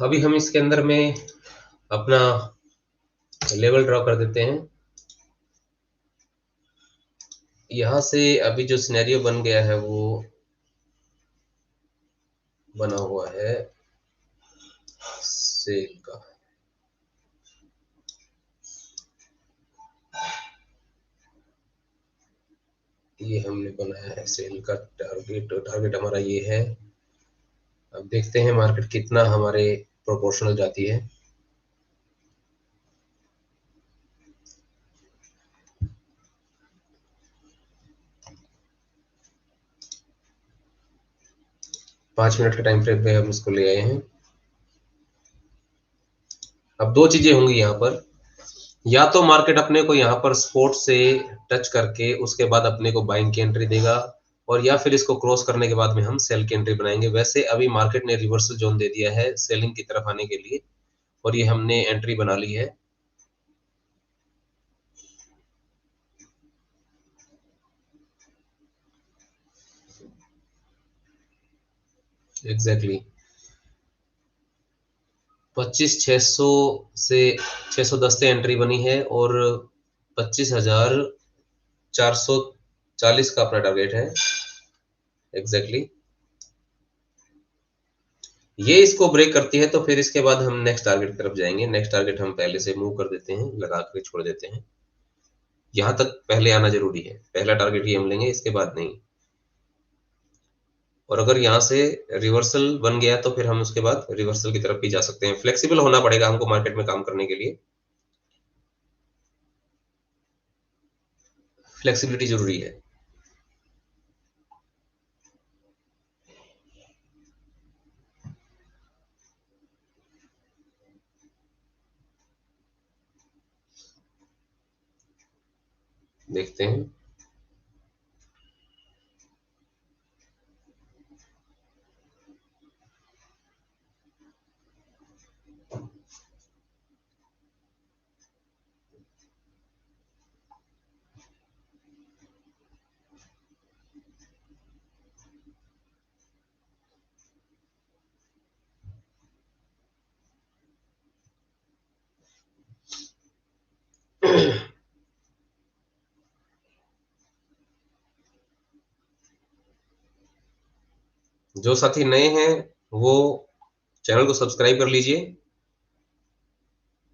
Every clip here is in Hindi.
अभी हम इसके अंदर में अपना लेवल ड्रॉ कर देते हैं। यहाँ से अभी जो सिनेरियो बन गया है वो बना हुआ है सेल का। ये हमने बनाया है सेल का टारगेट हमारा ये है। अब देखते हैं मार्केट कितना हमारे प्रोपोर्शनल जाती है। पांच मिनट के टाइम फ्रेम पे हम इसको ले आए हैं। अब दो चीजें होंगी यहाँ पर, या तो मार्केट अपने को यहाँ पर सपोर्ट से टच करके उसके बाद अपने को बाइंग की एंट्री देगा, और या फिर इसको क्रॉस करने के बाद में हम सेल की एंट्री बनाएंगे। वैसे अभी मार्केट ने रिवर्सल जोन दे दिया है सेलिंग की तरफ आने के लिए, और ये हमने एंट्री बना ली है। एग्जैक्टली 25,600 से 610 से एंट्री बनी है, और 25,440 का अपना टारगेट है। एग्जैक्टली ये इसको ब्रेक करती है तो फिर इसके बाद हम नेक्स्ट टारगेट की तरफ जाएंगे। नेक्स्ट टारगेट हम पहले से मूव कर देते हैं, लगा के छोड़ देते हैं। यहाँ तक पहले आना जरूरी है, पहला टारगेट ही हम लेंगे, इसके बाद नहीं। और अगर यहाँ से रिवर्सल बन गया तो फिर हम उसके बाद रिवर्सल की तरफ भी जा सकते हैं। फ्लेक्सिबल होना पड़ेगा हमको मार्केट में काम करने के लिए, फ्लेक्सिबिलिटी जरूरी है। देखते हैं। जो साथी नए हैं वो चैनल को सब्सक्राइब कर लीजिए,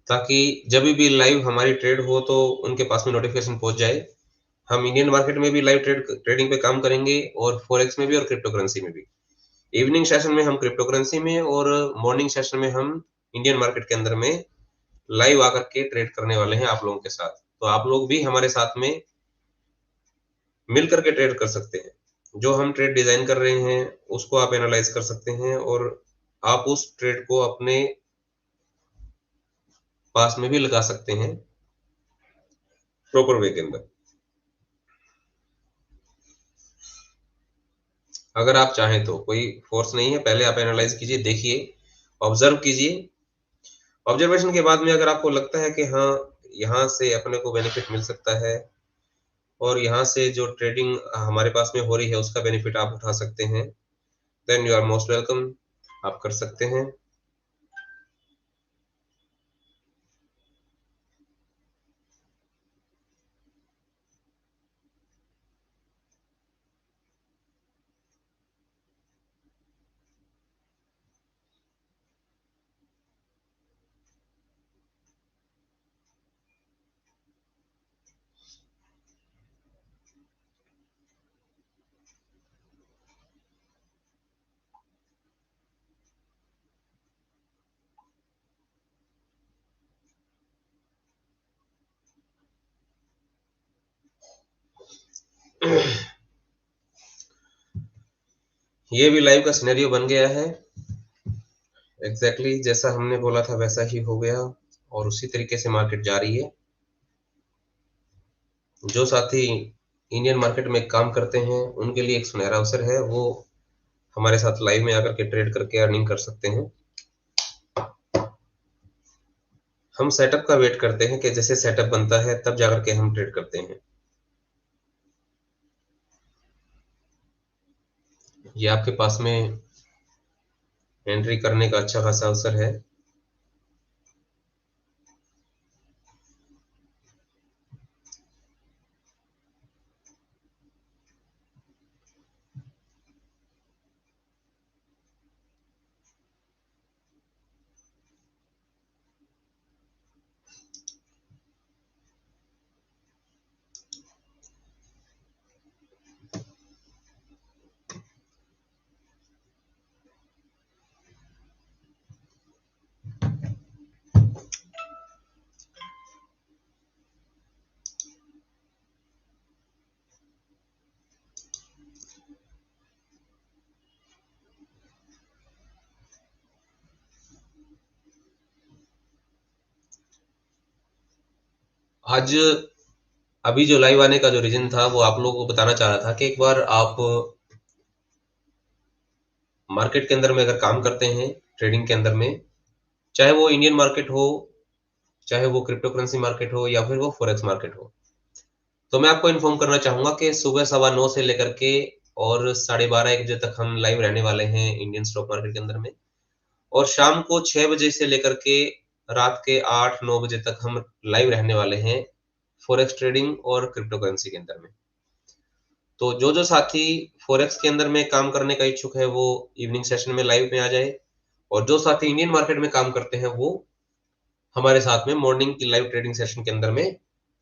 ताकि जब भी लाइव हमारी ट्रेड हो तो उनके पास में नोटिफिकेशन पहुंच जाए। हम इंडियन मार्केट में भी लाइव ट्रेडिंग पे काम करेंगे, और फॉरेक्स में भी और क्रिप्टो करेंसी में भी। इवनिंग सेशन में हम क्रिप्टो करेंसी में, और मॉर्निंग सेशन में हम इंडियन मार्केट के अंदर में लाइव आकर के ट्रेड करने वाले हैं आप लोगों के साथ। तो आप लोग भी हमारे साथ में मिल करके ट्रेड कर सकते हैं। जो हम ट्रेड डिजाइन कर रहे हैं उसको आप एनालाइज कर सकते हैं, और आप उस ट्रेड को अपने पास में भी लगा सकते हैं प्रॉपर वे के अंदर। अगर आप चाहें तो, कोई फोर्स नहीं है, पहले आप एनालाइज कीजिए, देखिए, ऑब्जर्व कीजिए। ऑब्जर्वेशन के बाद में अगर आपको लगता है कि हाँ यहाँ से अपने को बेनिफिट मिल सकता है, और यहाँ से जो ट्रेडिंग हमारे पास में हो रही है उसका बेनिफिट आप उठा सकते हैं, then you are most welcome, आप कर सकते हैं। ये भी लाइव का सिनेरियो बन गया है। एग्जैक्टली जैसा हमने बोला था वैसा ही हो गया, और उसी तरीके से मार्केट जा रही है। जो साथी इंडियन मार्केट में काम करते हैं उनके लिए एक सुनहरा अवसर है, वो हमारे साथ लाइव में आकर के ट्रेड करके अर्निंग कर सकते हैं। हम सेटअप का वेट करते हैं कि जैसे सेटअप बनता है तब जाकर के हम ट्रेड करते हैं। ये आपके पास में एंट्री करने का अच्छा खासा अवसर है। आज अभी जो लाइव आने का जो रीजन था वो आप लोगों को बताना चाह रहा था कि एक बार आप मार्केट के अंदर में अगर काम करते हैं, ट्रेडिंग के अंदर में, चाहे वो इंडियन मार्केट हो, चाहे वो क्रिप्टो करेंसी मार्केट हो या फिर वो फॉरेक्स मार्केट हो, तो मैं आपको इन्फॉर्म करना चाहूंगा कि सुबह 9:15 से लेकर के और 12:30 1 बजे तक हम लाइव रहने वाले हैं इंडियन स्टॉक मार्केट के अंदर में, और शाम को 6 बजे से लेकर के रात के 8-9 बजे तक हम लाइव रहने वाले हैं फॉरेक्स ट्रेडिंग और क्रिप्टो करेंसी के अंदर में। तो जो साथी फॉरेक्स के अंदर में काम करने का इच्छुक है वो इवनिंग सेशन में लाइव में आ जाए, और जो साथी इंडियन मार्केट में काम करते हैं वो हमारे साथ में मॉर्निंग की लाइव ट्रेडिंग सेशन के अंदर में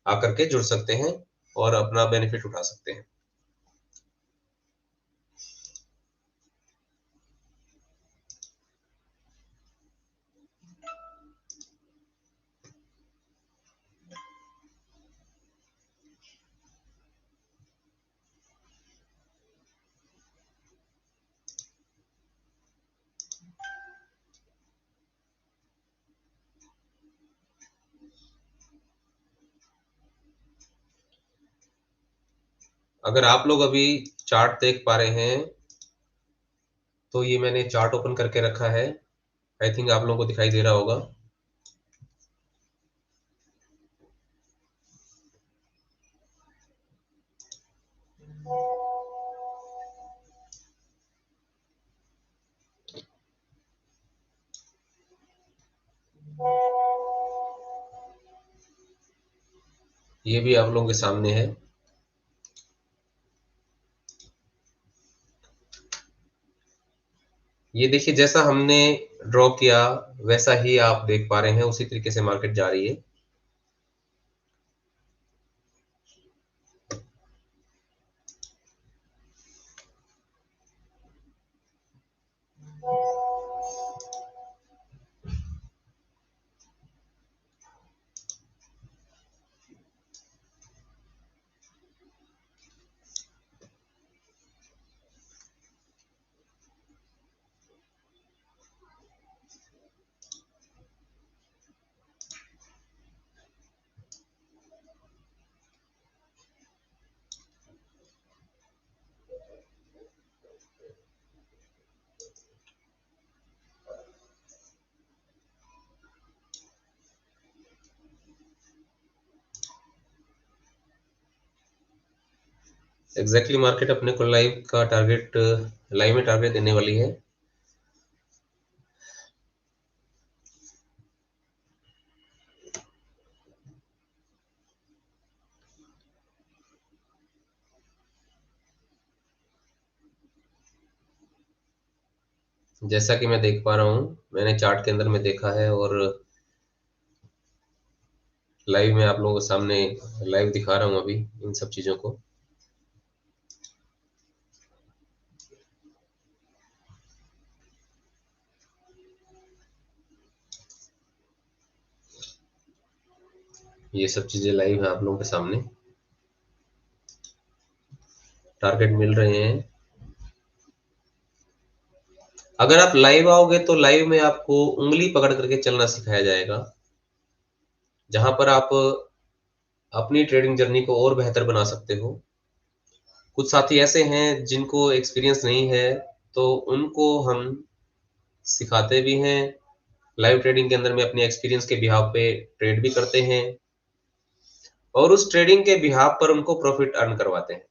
आकर के जुड़ सकते हैं और अपना बेनिफिट उठा सकते हैं। अगर आप लोग अभी चार्ट देख पा रहे हैं तो ये मैंने चार्ट ओपन करके रखा है, आई थिंक आप लोगों को दिखाई दे रहा होगा। ये भी आप लोगों के सामने है। ये देखिए, जैसा हमने ड्रॉ किया वैसा ही आप देख पा रहे हैं, उसी तरीके से मार्केट जा रही है। एग्जैक्टली मार्केट अपने को लाइव का टारगेट, लाइव में टारगेट देने वाली है। जैसा कि मैं देख पा रहा हूँ, मैंने चार्ट के अंदर में देखा है और लाइव में आप लोगों के सामने लाइव दिखा रहा हूँ अभी इन सब चीजों को। ये सब चीजें लाइव है आप लोगों के सामने, टारगेट मिल रहे हैं। अगर आप लाइव आओगे तो लाइव में आपको उंगली पकड़ करके चलना सिखाया जाएगा, जहां पर आप अपनी ट्रेडिंग जर्नी को और बेहतर बना सकते हो। कुछ साथी ऐसे हैं जिनको एक्सपीरियंस नहीं है, तो उनको हम सिखाते भी हैं, लाइव ट्रेडिंग के अंदर में अपने एक्सपीरियंस के बिहाव पे ट्रेड भी करते हैं और उस ट्रेडिंग के बिहाव पर उनको प्रॉफिट अर्न करवाते हैं।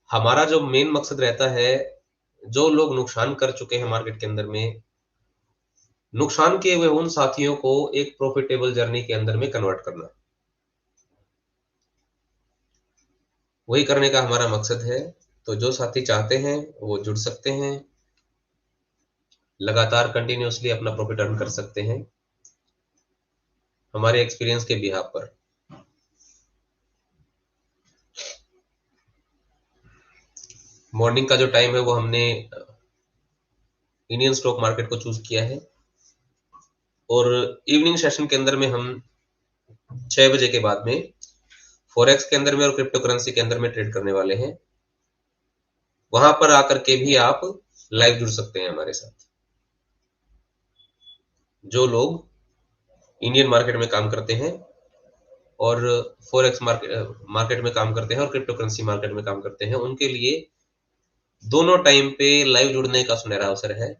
हमारा जो मेन मकसद रहता है जो लोग नुकसान कर चुके हैं मार्केट के अंदर में, नुकसान किए हुए उन साथियों को एक प्रॉफिटेबल जर्नी के अंदर में कन्वर्ट करना, वही करने का हमारा मकसद है। तो जो साथी चाहते हैं वो जुड़ सकते हैं, लगातार कंटिन्यूअसली अपना प्रॉफिट अर्न कर सकते हैं हमारे एक्सपीरियंस के बिहाफ पर। मॉर्निंग का जो टाइम है वो हमने इंडियन स्टॉक मार्केट को चूज किया है, और इवनिंग सेशन के अंदर में हम 6 बजे के बाद में फॉरेक्स के अंदर में और क्रिप्टो करेंसी के अंदर में ट्रेड करने वाले हैं। वहां पर आकर के भी आप लाइव जुड़ सकते हैं हमारे साथ। जो लोग इंडियन मार्केट में काम करते हैं और फॉरेक्स मार्केट में काम करते हैं और क्रिप्टो करेंसी मार्केट में काम करते हैं, उनके लिए दोनों टाइम पे लाइव जुड़ने का सुनहरा अवसर है।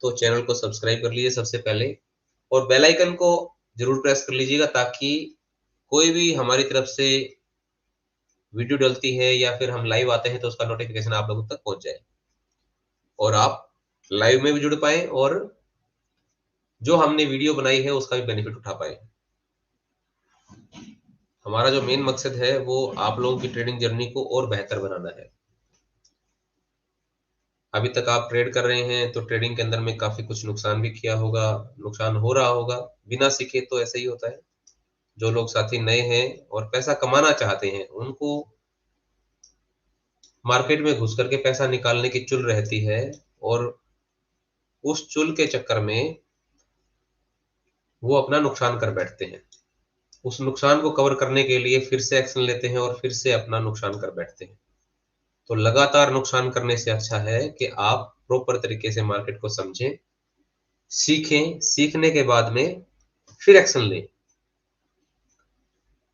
तो चैनल को सब्सक्राइब कर लीजिए सबसे पहले, और बेल आइकन को जरूर प्रेस कर लीजिएगा, ताकि कोई भी हमारी तरफ से वीडियो डलती है या फिर हम लाइव आते हैं तो उसका नोटिफिकेशन आप लोगों तक पहुंच जाए, और आप लाइव में भी जुड़ पाए और जो हमने वीडियो बनाई है उसका भी बेनिफिट उठा पाए। हमारा जो मेन मकसद है वो आप लोगों की ट्रेडिंग जर्नी को और बेहतर बनाना है। अभी तक आप ट्रेड कर रहे हैं तो ट्रेडिंग के अंदर में काफी कुछ नुकसान भी किया होगा, नुकसान हो रहा होगा, बिना सीखे तो ऐसे ही होता है। जो लोग साथी नए हैं और पैसा कमाना चाहते हैं, उनको मार्केट में घुस करके पैसा निकालने की चुल रहती है, और उस चुल के चक्कर में वो अपना नुकसान कर बैठते हैं। उस नुकसान को कवर करने के लिए फिर से एक्शन लेते हैं और फिर से अपना नुकसान कर बैठते हैं। तो लगातार नुकसान करने से अच्छा है कि आप प्रॉपर तरीके से मार्केट को समझें, सीखें, सीखने के बाद में फिर एक्शन लें।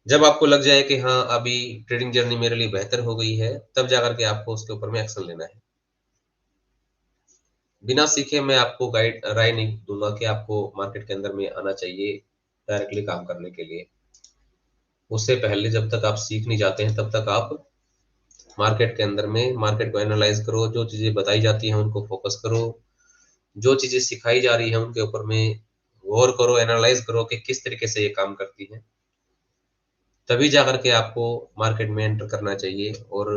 जब आपको लग जाए कि हाँ अभी ट्रेडिंग जर्नी मेरे लिए बेहतर हो गई है, तब जाकर के आपको उसके ऊपर में एक्शन लेना है। बिना सीखे मैं आपको गाइड राय नहीं दूंगा कि आपको मार्केट के अंदर में आना चाहिए डायरेक्टली काम करने के लिए। उससे पहले जब तक आप सीख नहीं जाते हैं तब तक आप मार्केट के अंदर में मार्केट को एनालाइज करो, जो चीजें बताई जाती हैं उनको फोकस करो, जो चीजें सिखाई जा रही हैं उनके ऊपर में गौर करो, एनालाइज करो कि किस तरीके से ये काम करती हैं। तभी जाकर के आपको मार्केट में एंटर करना चाहिए और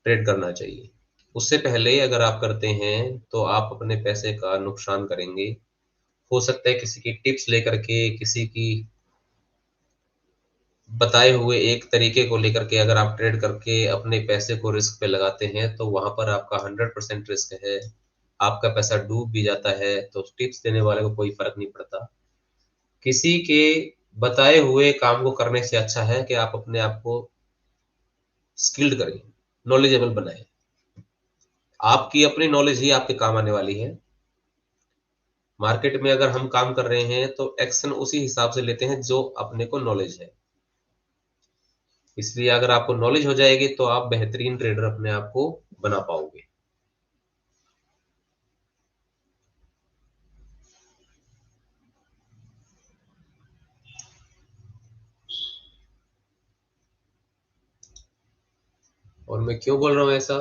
ट्रेड करना चाहिए। उससे पहले अगर आप करते हैं तो आप अपने पैसे का नुकसान करेंगे। हो सकता है किसी की टिप्स लेकर के, किसी की बताए हुए एक तरीके को लेकर के अगर आप ट्रेड करके अपने पैसे को रिस्क पे लगाते हैं, तो वहां पर आपका 100% रिस्क है। आपका पैसा डूब भी जाता है तो टिप्स देने वाले को कोई फर्क नहीं पड़ता। किसी के बताए हुए काम को करने से अच्छा है कि आप अपने आप को स्किल्ड करें, नॉलेजेबल बनाएं। आपकी अपनी नॉलेज ही आपके काम आने वाली है। मार्केट में अगर हम काम कर रहे हैं तो एक्शन उसी हिसाब से लेते हैं जो अपने को नॉलेज है। इसलिए अगर आपको नॉलेज हो जाएगी तो आप बेहतरीन ट्रेडर अपने आप को बना पाओगे। और मैं क्यों बोल रहा हूँ ऐसा?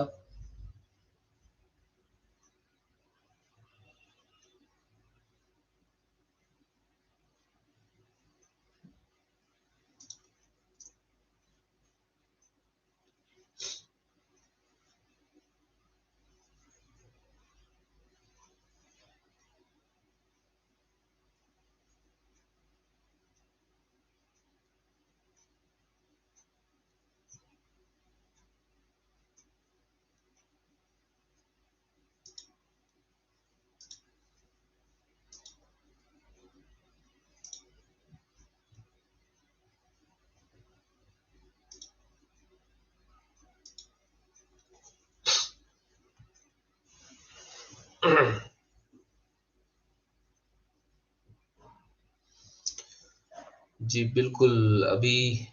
जी बिल्कुल। अभी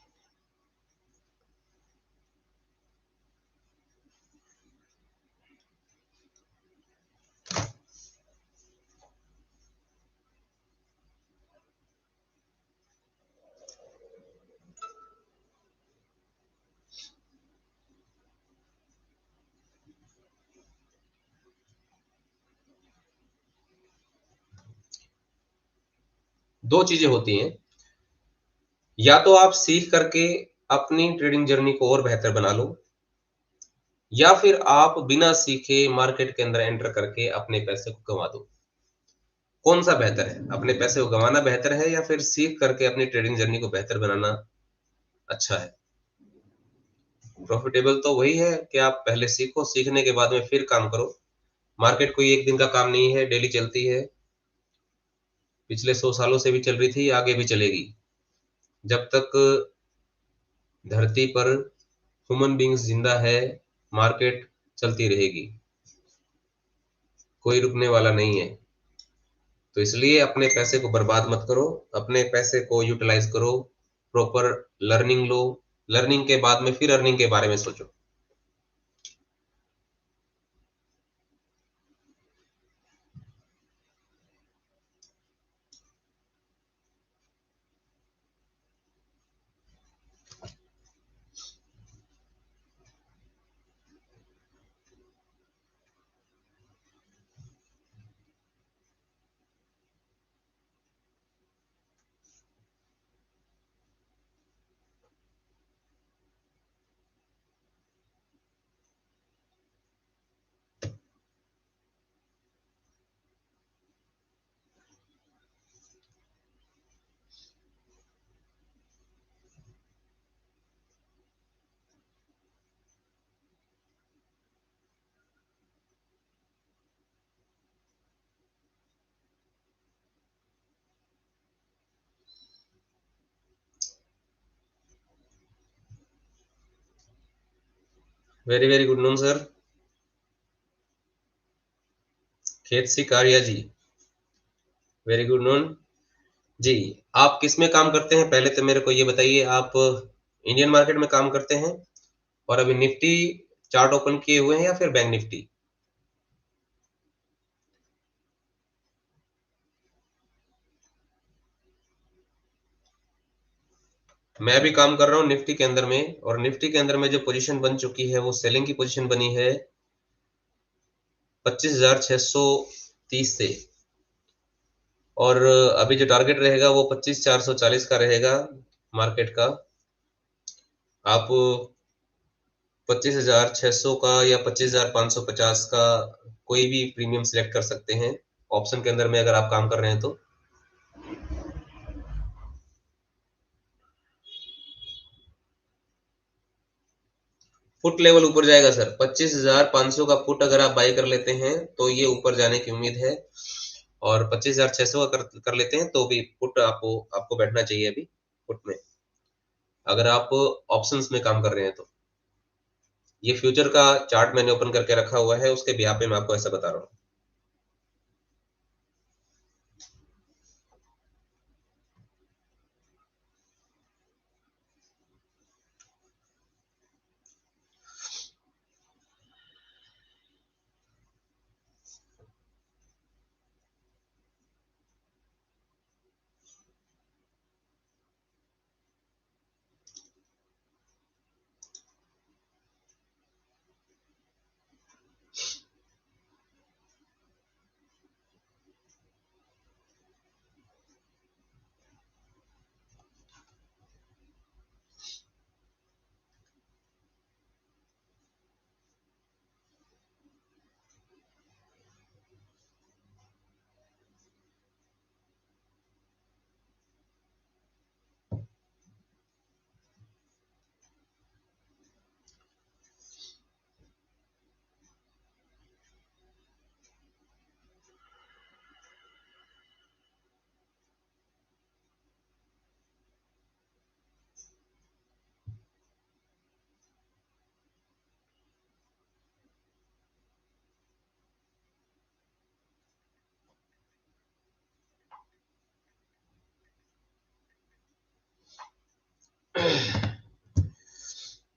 दो चीजें होती हैं, या तो आप सीख करके अपनी ट्रेडिंग जर्नी को और बेहतर बना लो, या फिर आप बिना सीखे मार्केट के अंदर एंटर करके अपने पैसे को गंवा दो। कौन सा बेहतर है? अपने पैसे को गंवाना बेहतर है या फिर सीख करके अपनी ट्रेडिंग जर्नी को बेहतर बनाना अच्छा है? प्रॉफिटेबल तो वही है कि आप पहले सीखो, सीखने के बाद में फिर काम करो। मार्केट कोई एक दिन का काम नहीं है, डेली चलती है, पिछले 100 सालों से भी चल रही थी, आगे भी चलेगी। जब तक धरती पर ह्यूमन बींग्स जिंदा है, मार्केट चलती रहेगी, कोई रुकने वाला नहीं है। तो इसलिए अपने पैसे को बर्बाद मत करो, अपने पैसे को यूटिलाइज करो, प्रॉपर लर्निंग लो, लर्निंग के बाद में फिर अर्निंग के बारे में सोचो। Very very good noon sir. खेत सी कारिया जी, वेरी गुड नून जी। आप किस में काम करते हैं, पहले तो मेरे को ये बताइए। आप इंडियन मार्केट में काम करते हैं और अभी निफ्टी चार्ट ओपन किए हुए हैं या फिर बैंक निफ्टी? मैं भी काम कर रहा हूँ निफ्टी के अंदर में, और निफ्टी के अंदर में जो पोजीशन बन चुकी है वो सेलिंग की पोजीशन बनी है 25,630 से, और अभी जो टारगेट रहेगा वो 25,440 का रहेगा मार्केट का। आप 25,600 का या 25,550 का कोई भी प्रीमियम सिलेक्ट कर सकते हैं ऑप्शन के अंदर में, अगर आप काम कर रहे हैं तो। फुट लेवल ऊपर जाएगा सर, 25,500 का फुट अगर आप बाई कर लेते हैं तो ये ऊपर जाने की उम्मीद है, और 25,600 का कर लेते हैं तो भी फुट आपको आपको बैठना चाहिए अभी फुट में, अगर आप ऑप्शंस में काम कर रहे हैं तो। ये फ्यूचर का चार्ट मैंने ओपन करके रखा हुआ है, उसके ब्याह पे मैं आपको ऐसा बता रहा हूँ।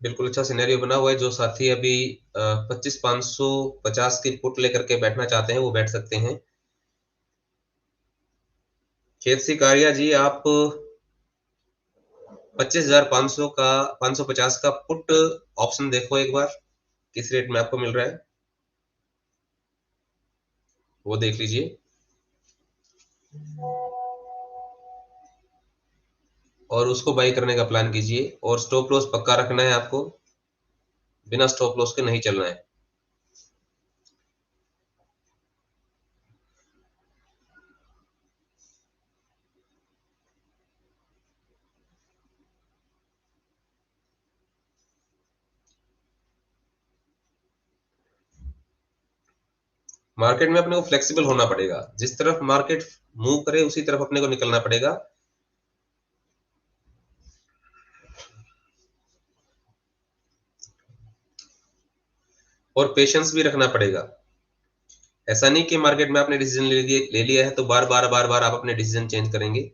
बिल्कुल अच्छा सिनेरियो बना हुआ है। जो साथी अभी 25,550 की पुट लेकर के बैठना चाहते हैं वो बैठ सकते हैं। खेत सी कारिया जी, आप 25,500 का 550 का पुट ऑप्शन देखो एक बार, किस रेट में आपको मिल रहा है वो देख लीजिए। और उसको बाई करने का प्लान कीजिए, और स्टॉप लॉस पक्का रखना है आपको, बिना स्टॉप लॉस के नहीं चलना है। मार्केट में अपने को फ्लेक्सिबल होना पड़ेगा, जिस तरफ मार्केट मूव करे उसी तरफ अपने को निकलना पड़ेगा। और पेशेंस भी रखना पड़ेगा। ऐसा नहीं कि मार्केट में आपने डिसीजन ले लिया है तो बार बार आप अपने डिसीजन चेंज करेंगे।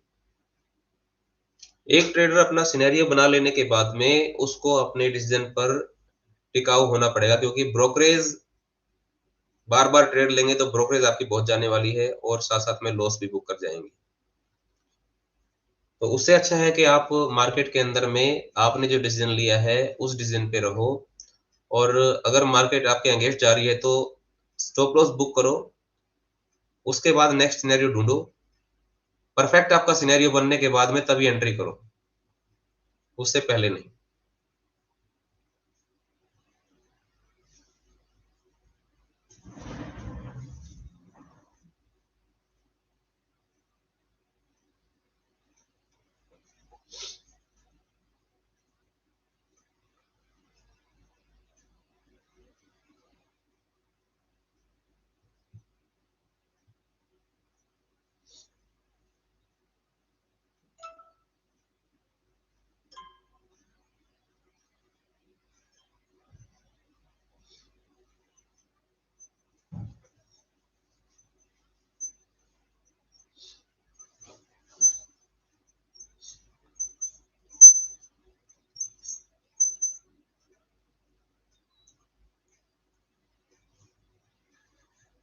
एक ट्रेडर अपना सिनेरियो बना लेने के बाद में उसको अपने डिसीजन पर टिकाऊ होना पड़ेगा, क्योंकि ब्रोकरेज बार बार ट्रेड लेंगे तो ब्रोकरेज आपकी बहुत जाने वाली है, और साथ साथ में लॉस भी बुक कर जाएंगे। तो उससे अच्छा है कि आप मार्केट के अंदर में आपने जो डिसीजन लिया है उस डिसीजन पे रहो, और अगर मार्केट आपके अगेंस्ट जा रही है तो स्टॉप लॉस बुक करो, उसके बाद नेक्स्ट सिनेरियो ढूंढो। परफेक्ट आपका सिनेरियो बनने के बाद में तभी एंट्री करो, उससे पहले नहीं।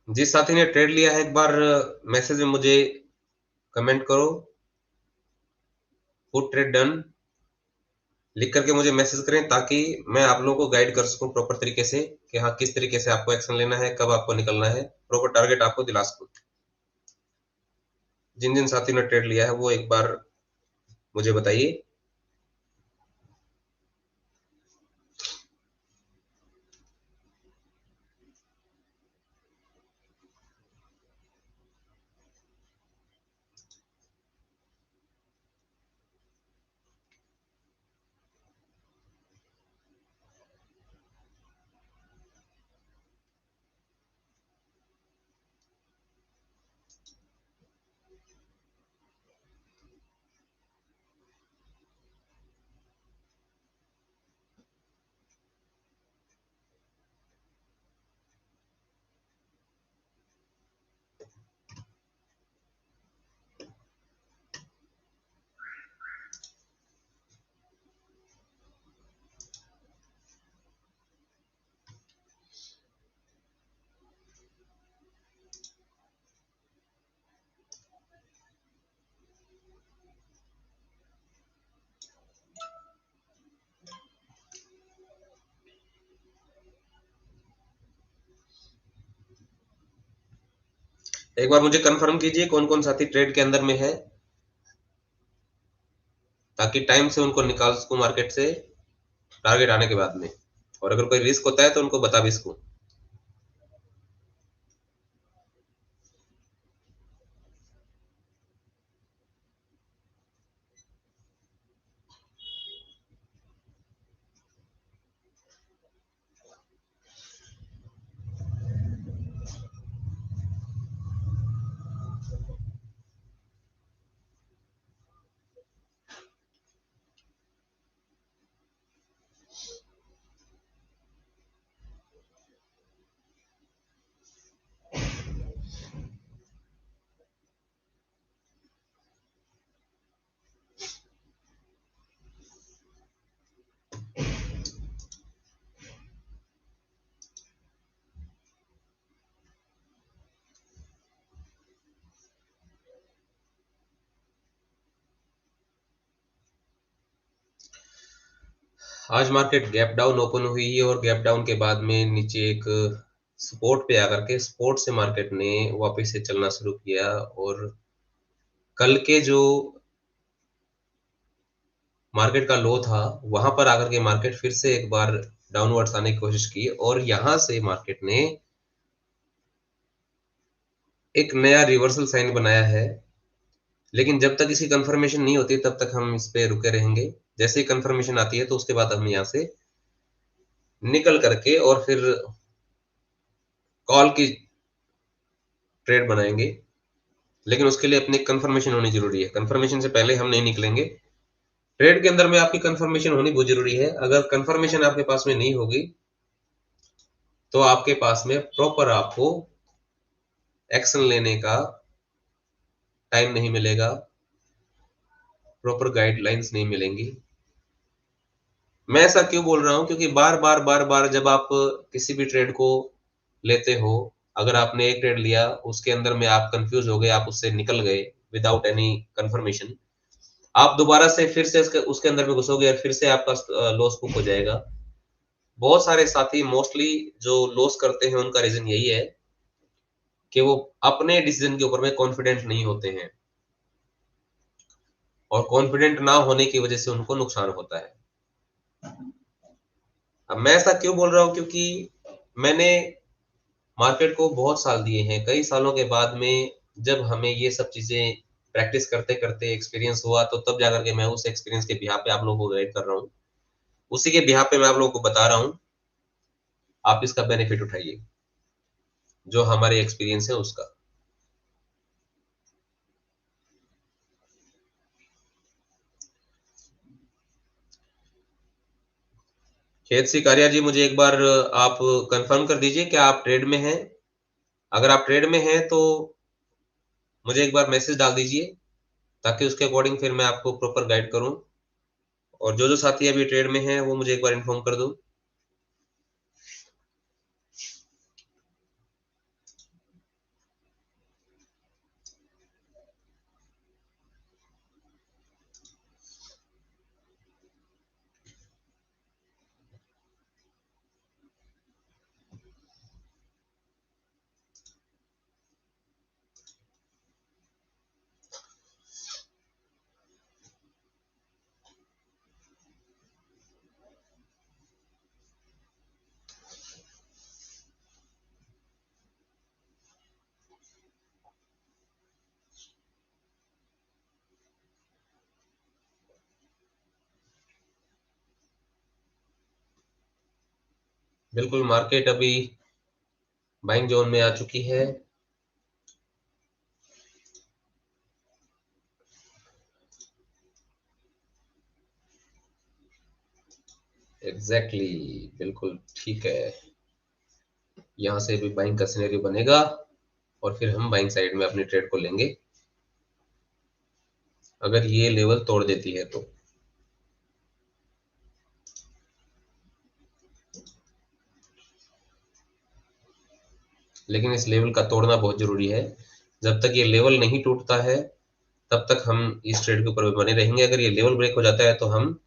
जिस साथी ने ट्रेड लिया है, एक बार मैसेज में मुझे कमेंट करो, पुट ट्रेड डन लिख करके मुझे मैसेज करें, ताकि मैं आप लोगों को गाइड कर सकूं प्रॉपर तरीके से कि हाँ किस तरीके से आपको एक्शन लेना है, कब आपको निकलना है, प्रॉपर टारगेट आपको दिला सकूं। जिन जिन साथी ने ट्रेड लिया है वो एक बार मुझे बताइए। एक बार मुझे कंफर्म कीजिए कौन कौन साथी ट्रेड के अंदर में है, ताकि टाइम से उनको निकाल सकूं मार्केट से टारगेट आने के बाद में, और अगर कोई रिस्क होता है तो उनको बता भी सकूं। आज मार्केट गैप डाउन ओपन हुई है, और गैप डाउन के बाद में नीचे एक सपोर्ट पे आकर के सपोर्ट से मार्केट ने वापस से चलना शुरू किया, और कल के जो मार्केट का लो था, वहां पर आकर के मार्केट फिर से एक बार डाउनवर्ड्स आने की कोशिश की और यहां से मार्केट ने एक नया रिवर्सल साइन बनाया है। लेकिन जब तक इसकी कंफर्मेशन नहीं होती तब तक हम इस पे रुके रहेंगे। जैसे ही कंफर्मेशन आती है तो उसके बाद हम यहाँ से निकल करके और फिर कॉल की ट्रेड बनाएंगे। लेकिन उसके लिए अपनी कंफर्मेशन होनी जरूरी है। कंफर्मेशन से पहले हम नहीं निकलेंगे। ट्रेड के अंदर में आपकी कंफर्मेशन होनी बहुत जरूरी है। अगर कंफर्मेशन आपके पास में नहीं होगी तो आपके पास में प्रॉपर आपको एक्शन लेने का टाइम नहीं मिलेगा, प्रॉपर गाइडलाइंस नहीं मिलेंगी। मैं ऐसा क्यों बोल रहा हूं, क्योंकि बार बार जब आप किसी भी ट्रेड को लेते हो, अगर आपने एक ट्रेड लिया, उसके अंदर में आप कंफ्यूज हो गए, आप उससे निकल गए विदाउट एनी कंफर्मेशन, आप दोबारा से फिर से उसके अंदर में घुसोगे और फिर से आपका लॉस बुक हो जाएगा। बहुत सारे साथी मोस्टली जो लॉस करते हैं उनका रीजन यही है कि वो अपने डिसीजन के ऊपर में कॉन्फिडेंट नहीं होते हैं और कॉन्फिडेंट ना होने की वजह से उनको नुकसान होता है। अब मैं ऐसा क्यों बोल रहा हूं, क्योंकि मैंने मार्केट को बहुत साल दिए हैं। कई सालों के बाद में जब हमें ये सब चीजें प्रैक्टिस करते करते एक्सपीरियंस हुआ, तो तब जाकर के मैं उस एक्सपीरियंस के बिहाफ पे आप लोगों को गाइड कर रहा हूँ। उसी के बिहाफ पे मैं आप लोगों को बता रहा हूँ, आप इसका बेनिफिट उठाइए, जो हमारे एक्सपीरियंस है उसका। खेत सिकारिया जी, मुझे एक बार आप कंफर्म कर दीजिए कि आप ट्रेड में हैं। अगर आप ट्रेड में हैं तो मुझे एक बार मैसेज डाल दीजिए, ताकि उसके अकॉर्डिंग फिर मैं आपको प्रॉपर गाइड करूं। और जो जो साथी अभी ट्रेड में हैं वो मुझे एक बार इन्फॉर्म कर दो। बिल्कुल, मार्केट अभी बाइंग जोन में आ चुकी है। एग्जैक्टली exactly, बिल्कुल ठीक है। यहाँ से भी बाइंग का सिनेरियो बनेगा और फिर हम बाइंग साइड में अपनी ट्रेड को लेंगे, अगर ये लेवल तोड़ देती है तो। लेकिन इस लेवल का तोड़ना बहुत जरूरी है। जब तक ये लेवल नहीं टूटता है तब तक हम इस ट्रेड के ऊपर बने रहेंगे। अगर ये लेवल ब्रेक हो जाता है तो हम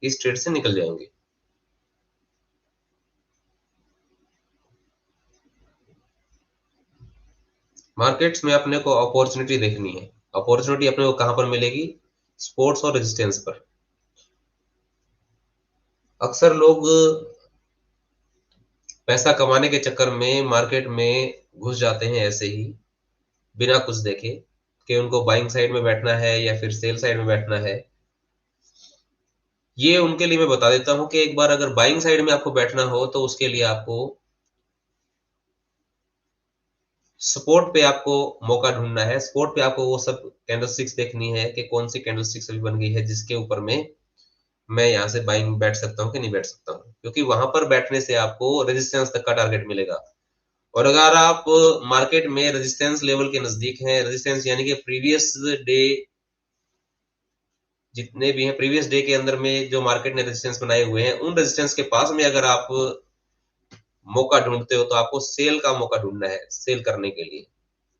इस ट्रेड से निकल जाएंगे। मार्केट्स में अपने को अपॉर्चुनिटी देखनी है। अपॉर्चुनिटी अपने को कहां पर मिलेगी? सपोर्ट्स और रेजिस्टेंस पर। अक्सर लोग पैसा कमाने के चक्कर में मार्केट में घुस जाते हैं ऐसे ही, बिना कुछ देखे कि उनको बाइंग साइड में बैठना है या फिर सेल साइड में बैठना है। ये उनके लिए मैं बता देता हूं कि एक बार अगर बाइंग साइड में आपको बैठना हो तो उसके लिए आपको सपोर्ट पे आपको मौका ढूंढना है। सपोर्ट पे आपको वो सब कैंडलस्टिक्स देखनी है कि कौन सी कैंडलस्टिक्स अभी बन गई है जिसके ऊपर में मैं यहाँ से बाइंग बैठ सकता हूँ कि नहीं बैठ सकता हूँ, क्योंकि वहां पर बैठने से आपको रेजिस्टेंस तक का टारगेट मिलेगा। और अगर आप मार्केट में रेजिस्टेंस लेवल के नजदीक हैं, रेजिस्टेंस यानी कि प्रीवियस डे जितने भी हैं, प्रीवियस डे के अंदर में जो मार्केट ने रेजिस्टेंस बनाए हुए हैं, उन रेजिस्टेंस के पास में अगर आप मौका ढूंढते हो तो आपको सेल का मौका ढूंढना है, सेल करने के लिए,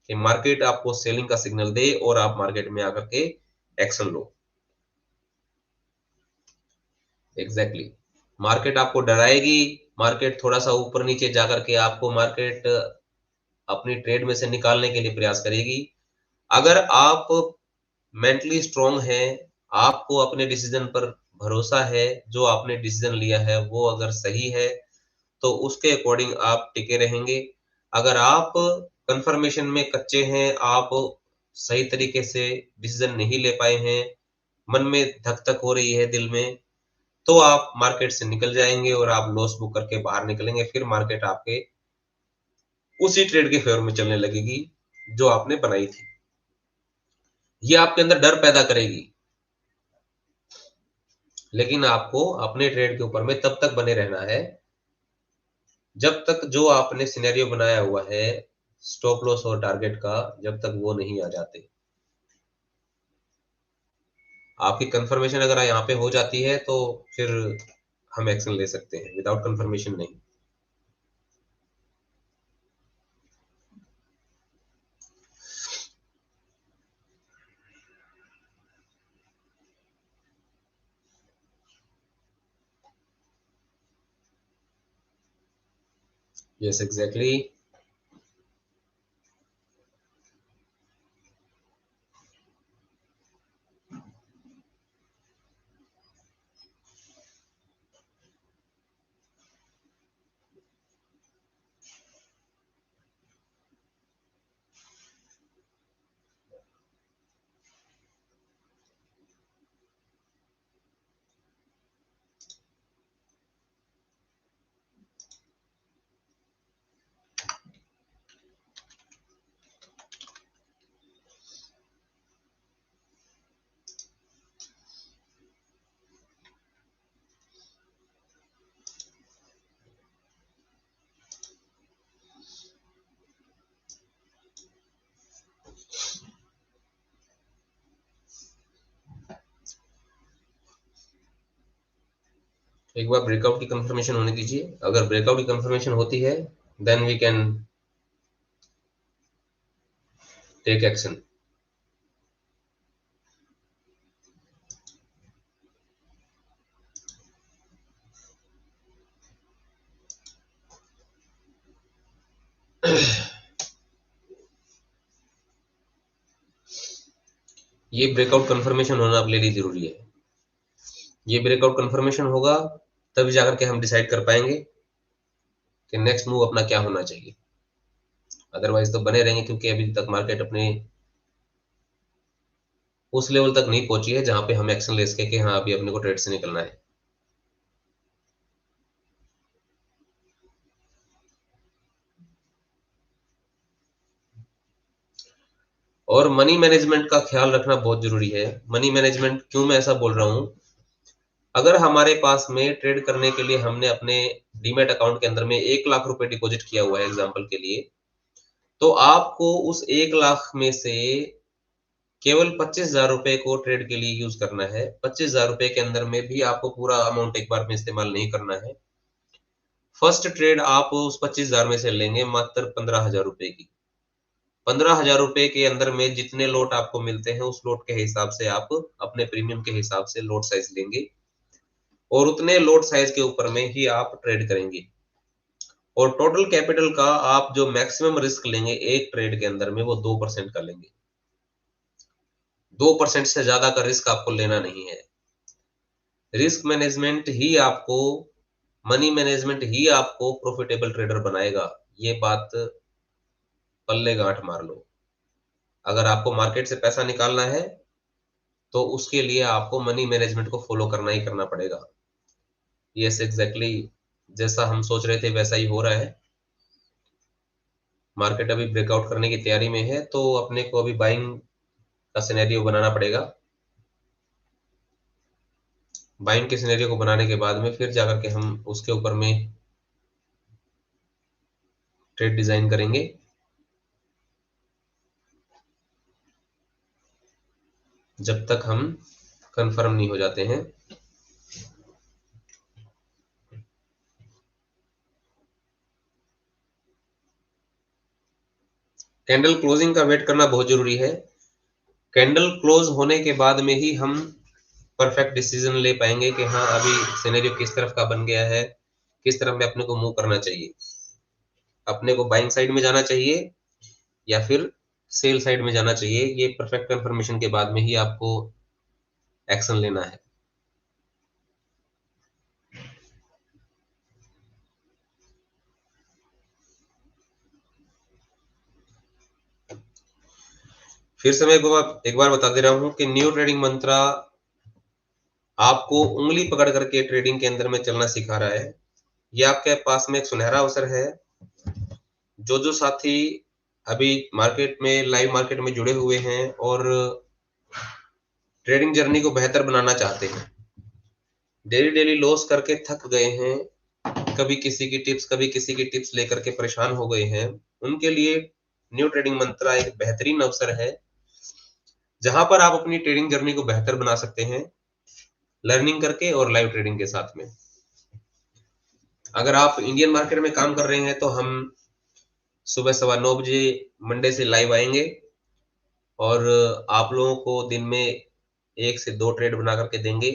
कि मार्केट आपको सेलिंग का सिग्नल दे और आप मार्केट में आकर के एक्शन लो। Exactly exactly. मार्केट आपको डराएगी, मार्केट थोड़ा सा ऊपर नीचे जाकर के आपको मार्केट अपनी ट्रेड में से निकालने के लिए प्रयास करेगी। अगर आप मेंटली स्ट्रांग हैं, आपको अपने डिसीजन पर भरोसा है, जो आपने डिसीजन लिया है वो अगर सही है तो उसके अकॉर्डिंग आप टिके रहेंगे। अगर आप कंफर्मेशन में कच्चे हैं, आप सही तरीके से डिसीजन नहीं ले पाए हैं, मन में धक-धक हो रही है दिल में, तो आप मार्केट से निकल जाएँगे और आप लॉस बुक करके बाहर निकलेंगे। फिर मार्केट आपके उसी ट्रेड के फेवर में चलने लगेगी, जो आपने बनाई थी। ये आपके अंदर डर पैदा करेगी, लेकिन आपको अपने ट्रेड के ऊपर में तब तक बने रहना है, जब तक जो आपने सिनेरियो बनाया हुआ है, स्टॉप लॉस और टारगेट का, जब तक वो नहीं आ जाते। आपकी कंफर्मेशन अगर यहाँ पे हो जाती है, तो फिर हम एक्शन ले सकते हैं, विदाउट कंफर्मेशन नहीं। Yes, exactly. एक बार ब्रेकआउट की कंफर्मेशन होने दीजिए। अगर ब्रेकआउट की कंफर्मेशन होती है, then we can take action. ये ब्रेकआउट कंफर्मेशन होना अपने लिए जरूरी है। ये ब्रेकआउट कंफर्मेशन होगा, तभी जाकर के हम डिसाइड कर पाएंगे कि नेक्स्ट मूव अपना क्या होना चाहिए। अदरवाइज तो बने रहेंगे, क्योंकि अभी तक मार्केट अपने उस लेवल तक नहीं पहुंची है जहां पे हम एक्शन ले सके कि हाँ, अभी अपने को ट्रेड से निकलना है। और मनी मैनेजमेंट का ख्याल रखना बहुत जरूरी है। मनी मैनेजमेंट क्यों मैं ऐसा बोल रहा हूं, अगर हमारे पास में ट्रेड करने के लिए हमने अपने डीमैट अकाउंट के अंदर में 1 लाख रुपए डिपॉजिट किया हुआ है एग्जांपल के लिए, तो आपको उस 1 लाख में से केवल 25,000 रुपए को ट्रेड के लिए यूज करना है। 25,000 रुपए के अंदर में भी आपको पूरा अमाउंट एक बार में इस्तेमाल नहीं करना है। फर्स्ट ट्रेड आप उस 25,000 में से लेंगे मात्र 15,000 रुपए की। 15,000 रुपए के अंदर में जितने लोट आपको मिलते हैं, उस लोट के हिसाब से आप अपने प्रीमियम के हिसाब से लोट साइज लेंगे और उतने लोट साइज के ऊपर में ही आप ट्रेड करेंगे। और टोटल कैपिटल का आप जो मैक्सिमम रिस्क लेंगे एक ट्रेड के अंदर में, वो 2% का लेंगे। 2% से ज्यादा का रिस्क आपको लेना नहीं है। रिस्क मैनेजमेंट ही आपको, मनी मैनेजमेंट ही आपको प्रॉफिटेबल ट्रेडर बनाएगा। ये बात पल्ले गांठ मार लो। अगर आपको मार्केट से पैसा निकालना है, तो उसके लिए आपको मनी मैनेजमेंट को फॉलो करना ही करना पड़ेगा। Yes, exactly. जैसा हम सोच रहे थे वैसा ही हो रहा है। मार्केट अभी ब्रेकआउट करने की तैयारी में है, तो अपने को अभी बाइंग का सिनेरियो बनाना पड़ेगा। बाइंग के सिनेरियो को बनाने के बाद में फिर जाकर के हम उसके ऊपर में ट्रेड डिजाइन करेंगे। जब तक हम कंफर्म नहीं हो जाते हैं। कैंडल क्लोजिंग का वेट करना बहुत जरूरी है। कैंडल क्लोज होने के बाद में ही हम परफेक्ट डिसीजन ले पाएंगे कि हाँ, अभी सिनेरियो किस तरफ का बन गया है, किस तरफ में अपने को मूव करना चाहिए। अपने को बाइंग साइड में जाना चाहिए या फिर सेल साइड में जाना चाहिए। ये परफेक्ट कंफर्मेशन के बाद में ही आपको एक्शन लेना है। फिर से मैं एक बार बता दे रहा हूं कि न्यू ट्रेडिंग मंत्रा आपको उंगली पकड़ करके ट्रेडिंग के अंदर में चलना सिखा रहा है। ये आपके पास में एक सुनहरा अवसर है। जो साथी अभी मार्केट में, लाइव मार्केट में जुड़े हुए हैं और ट्रेडिंग जर्नी को बेहतर बनाना चाहते हैं, डेली डेली लॉस करके थक गए हैं, कभी किसी की टिप्स लेकर के परेशान हो गए हैं, उनके लिए न्यू ट्रेडिंग मंत्रा एक बेहतरीन अवसर है, जहां पर आप अपनी ट्रेडिंग जर्नी को बेहतर बना सकते हैं, लर्निंग करके और लाइव ट्रेडिंग के साथ में। अगर आप इंडियन मार्केट में काम कर रहे हैं तो हम सुबह 9:15 बजे मंडे से लाइव आएंगे और आप लोगों को दिन में 1 से 2 ट्रेड बना करके देंगे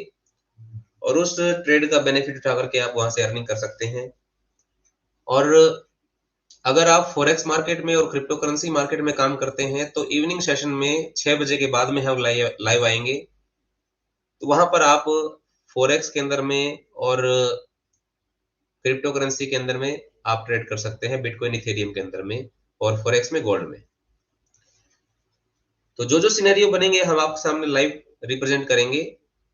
और उस ट्रेड का बेनिफिट उठा करके आप वहां से अर्निंग कर सकते हैं। और अगर आप फॉरेक्स मार्केट में और क्रिप्टो करेंसी मार्केट में काम करते हैं तो इवनिंग सेशन में 6 बजे के बाद में हम लाइव आएंगे, तो वहां पर आप फॉरेक्स के अंदर में और क्रिप्टो करेंसी के अंदर में आप ट्रेड कर सकते हैं, बिटकॉइन इथेरियम के अंदर में और फॉरेक्स में गोल्ड में। तो जो सिनेरियो बनेंगे हम आपके सामने लाइव रिप्रेजेंट करेंगे।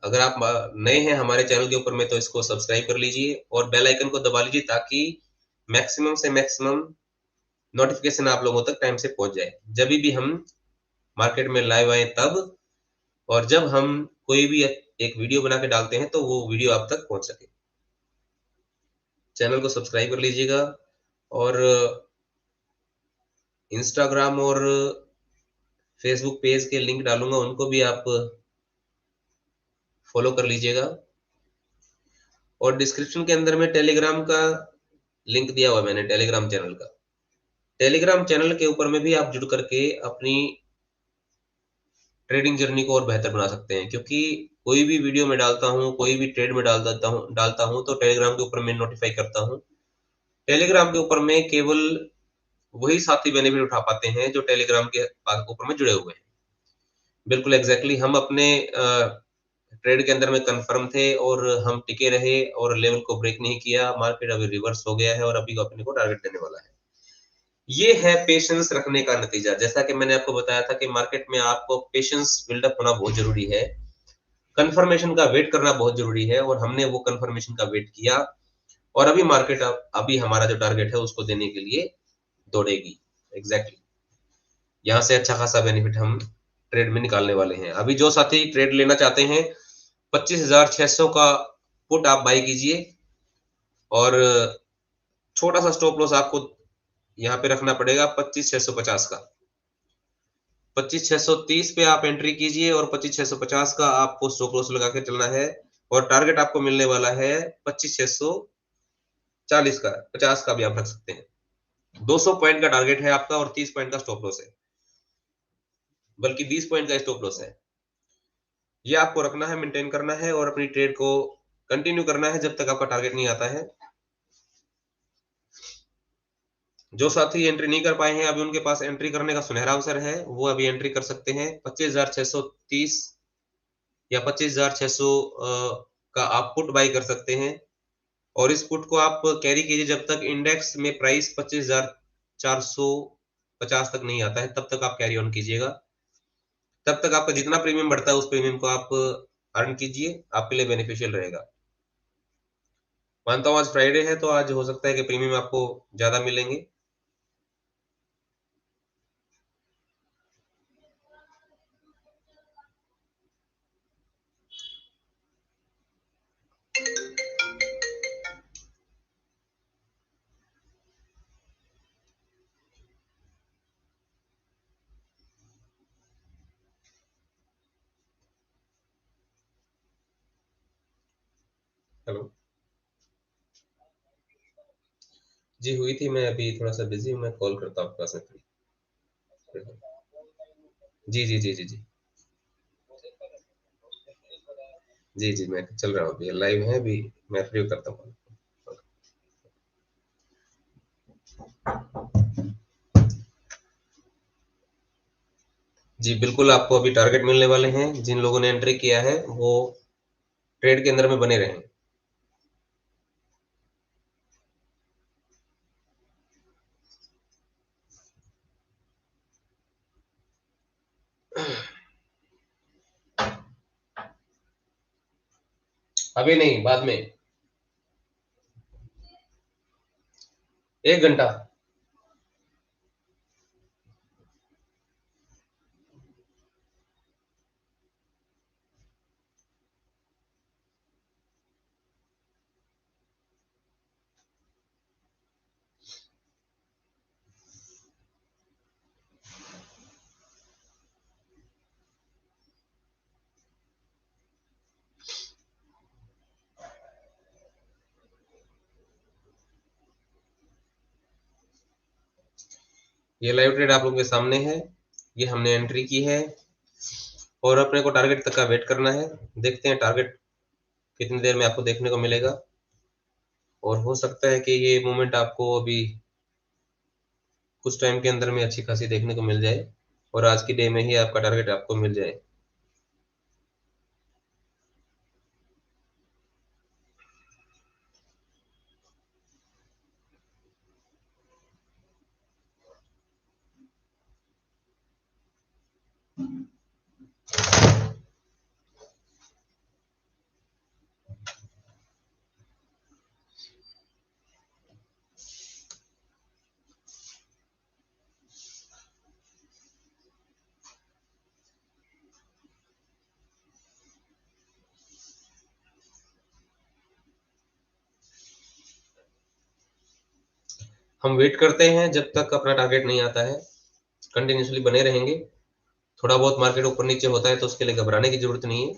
अगर आप नए हैं हमारे चैनल के ऊपर में तो इसको सब्सक्राइब कर लीजिए और बेल आइकन को दबा लीजिए ताकि मैक्सिमम से मैक्सिमम नोटिफिकेशन आप लोगों तक टाइम से पहुंच जाए, जब भी हम मार्केट में लाइव आए तब, और जब हम कोई भी एक वीडियो बना के डालते हैं तो वो वीडियो आप तक पहुंच सके। चैनल को सब्सक्राइब कर लीजिएगा और इंस्टाग्राम और फेसबुक पेज के लिंक डालूंगा, उनको भी आप फॉलो कर लीजिएगा। और डिस्क्रिप्शन के अंदर में टेलीग्राम का लिंक दिया हुआ है मैंने, टेलीग्राम चैनल का। टेलीग्राम चैनल के ऊपर में भी आप जुड़ करके अपनी ट्रेडिंग जर्नी को और बेहतर बना सकते हैं, क्योंकि कोई भी वीडियो में डालता हूँ, कोई भी ट्रेड में डालता हूँ तो टेलीग्राम के ऊपर मैं नोटिफाई करता हूँ। टेलीग्राम के ऊपर में केवल वही साथी बेनिफिट उठा पाते हैं जो टेलीग्राम के ऊपर में जुड़े हुए हैं। बिल्कुल एग्जैक्टली हम अपने ट्रेड के अंदर में कंफर्म थे और हम टिके रहे और लेवल को ब्रेक नहीं किया, मार्केट अभी रिवर्स हो गया है और अभी अपने को टारगेट देने वाला है। ये है पेशेंस रखने का नतीजा। जैसा कि मैंने आपको बताया था कि मार्केट में आपको पेशेंस बिल्डअप होना बहुत जरूरी है, कंफर्मेशन का वेट करना बहुत जरूरी है, और हमने वो कंफर्मेशन का वेट किया और अभी मार्केट अभी हमारा जो टारगेट है उसको देने के लिए दौड़ेगी। एग्जैक्टली यहाँ से अच्छा खासा बेनिफिट हम ट्रेड में निकालने वाले हैं। अभी जो साथी ट्रेड लेना चाहते हैं 25,600 का पुट आप बाई कीजिए और छोटा सा स्टॉप लॉस आपको यहाँ पे रखना पड़ेगा 25,650 का। 25,630 पे आप एंट्री कीजिए और 25,650 का आपको स्टॉप लॉस लगा के चलना है और टारगेट आपको मिलने वाला है 25,640 का, 50 का भी आप रख सकते हैं। 200 पॉइंट का टारगेट है आपका और 30 पॉइंट का स्टॉप लॉस है, बल्कि 20 पॉइंट का स्टॉप लॉस है। ये आपको रखना है, मेंटेन करना है और अपनी ट्रेड को कंटिन्यू करना है जब तक आपका टारगेट नहीं आता है। जो साथी एंट्री नहीं कर पाए हैं अभी उनके पास एंट्री करने का सुनहरा अवसर है, वो अभी एंट्री कर सकते हैं। 25,630 या 25,600 का आप पुट बाई कर सकते हैं और इस पुट को आप कैरी कीजिए जब तक इंडेक्स में प्राइस 25,450 तक नहीं आता है, तब तक आप कैरी ऑन कीजिएगा। तब तक आपका जितना प्रीमियम बढ़ता है उस प्रीमियम को आप अर्न कीजिए, आपके लिए बेनिफिशियल रहेगा। मानता हूँ आज फ्राइडे है तो आज हो सकता है कि प्रीमियम आपको ज्यादा मिलेंगे। हेलो जी, हुई थी। मैं अभी थोड़ा सा बिजी हूँ, मैं कॉल करता हूँ आपके पास में। जी जी जी जी जी जी जी, मैं चल रहा हूँ अभी लाइव है, अभी मैं फ्री करता हूँ। जी बिल्कुल, आपको अभी टारगेट मिलने वाले हैं। जिन लोगों ने एंट्री किया है वो ट्रेड के अंदर में बने रहें। अभी नहीं, बाद में। 1 घंटा। ये लाइव ट्रेड आप लोगों के सामने है। ये हमने एंट्री की है और अपने को टारगेट तक का वेट करना है। देखते हैं टारगेट कितनी देर में आपको देखने को मिलेगा। और हो सकता है कि ये मूवमेंट आपको अभी कुछ टाइम के अंदर में अच्छी खासी देखने को मिल जाए और आज की डे में ही आपका टारगेट आपको मिल जाए। हम वेट करते हैं जब तक अपना टारगेट नहीं आता है। कंटिन्यूसली बने रहेंगे। थोड़ा बहुत मार्केट ऊपर नीचे होता है तो उसके लिए घबराने की जरूरत नहीं है।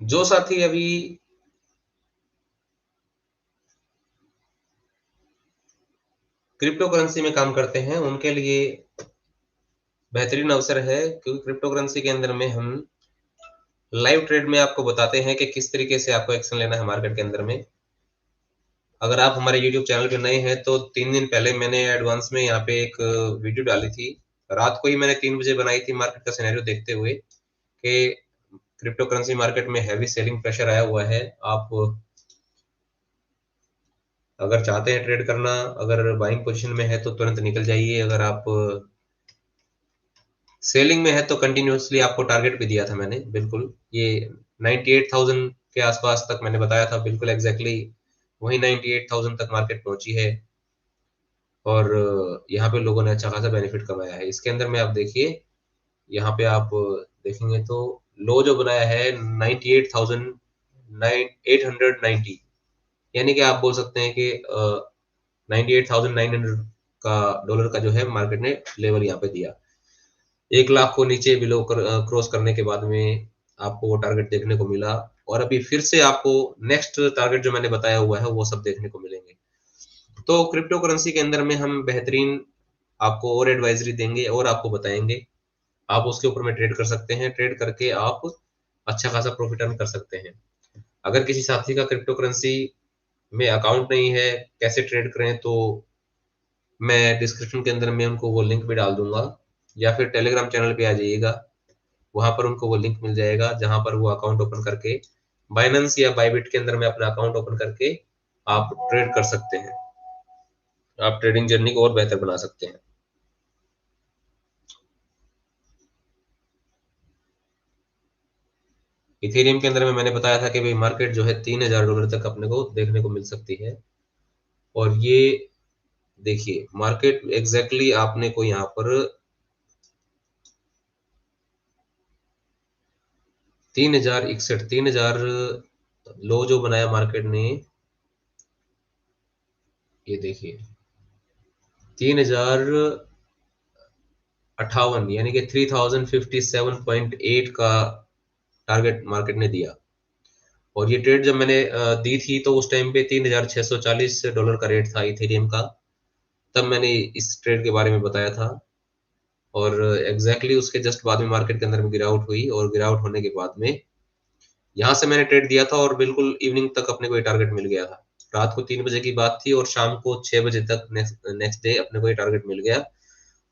जो साथी अभी क्रिप्टो करेंसी में काम करते हैं उनके लिए बेहतरीन अवसर है, क्योंकि क्रिप्टो करेंसी के अंदर में हम लाइव ट्रेड में आपको बताते हैं कि किस तरीके से आपको एक्शन लेना है मार्केट के अंदर में। अगर आप हमारे यूट्यूब चैनल पे नए हैं तो 3 दिन पहले मैंने एडवांस में यहाँ पे एक वीडियो डाली थी। रात को ही मैंने 3 बजे बनाई थी मार्केट का सिनेरियो देखते हुए कि क्रिप्टो करेंसी मार्केट में हैवी सेलिंग प्रेशर आया हुआ है। आप अगर चाहते हैं ट्रेड करना, अगर बाइंग पोजीशन में है तो तुरंत निकल जाइए। अगर आप सेलिंग में है तो कंटिन्यूअसली आपको टारगेट भी दिया था मैंने, बिल्कुल ये 98,000 के आसपास तक मैंने बताया था, बिल्कुल एग्जैक्टली वही 98,000 तक मार्केट पहुंची है। और यहाँ पे लोगों ने अच्छा खासा बेनिफिट कमाया है। इसके अंदर में आप देखिए, यहाँ पे आप देखेंगे तो लो जो बनाया है 98,890, यानी कि आप बोल सकते हैं कि 98,900 का डॉलर का जो है मार्केट ने लेवल यहाँ पे दिया। 1 लाख को नीचे बिलो क्रॉस करने के बाद में आपको वो टारगेट देखने को मिला। और अभी फिर से आपको नेक्स्ट टारगेट जो मैंने बताया हुआ है वो सब देखने को मिलेंगे। तो क्रिप्टो करेंसी के अंदर में हम बेहतरीन आपको और एडवाइजरी देंगे और आपको बताएंगे। आप उसके ऊपर में ट्रेड कर सकते हैं। ट्रेड करके आप अच्छा खासा प्रॉफिट अर्न कर सकते हैं। अगर किसी साथी का क्रिप्टो करेंसी में अकाउंट नहीं है, कैसे ट्रेड करें, तो मैं डिस्क्रिप्शन के अंदर में उनको वो लिंक भी डाल दूंगा, या फिर टेलीग्राम चैनल पे आ जाइएगा। वहां पर उनको वो लिंक मिल जाएगा जहां पर वो अकाउंट ओपन करके बाइनेंस या बाइबिट के अंदर में अपना अकाउंट ओपन करके आप ट्रेड कर सकते हैं। आप ट्रेडिंग जर्नी को और बेहतर बना सकते हैं। इथेरियम के अंदर में मैंने बताया था कि भाई मार्केट जो है $3,000 तक अपने को देखने को मिल सकती है। और ये देखिए मार्केट एग्जैक्टली आपने को यहाँ पर 3061, 3000 लो जो बनाया मार्केट ने, ये देखिए 3058, यानी कि 3057.8 का टारगेट मार्केट ने दिया। और ये ट्रेड जब मैंने दी थी तो उस टाइम पे $3640 का रेट था इथेरियम का, तब मैंने इस ट्रेड के बारे में बताया था। और एग्जैक्टली उसके जस्ट बाद में मार्केट के अंदर में गिरावट हुई, और गिरावट होने के बाद में यहाँ से मैंने ट्रेड दिया था और बिल्कुल इवनिंग तक अपने को ये टारगेट मिल गया था। रात को 3 बजे की बात थी और शाम को 6 बजे तक नेक्स्ट डे अपने को ये टारगेट मिल गया।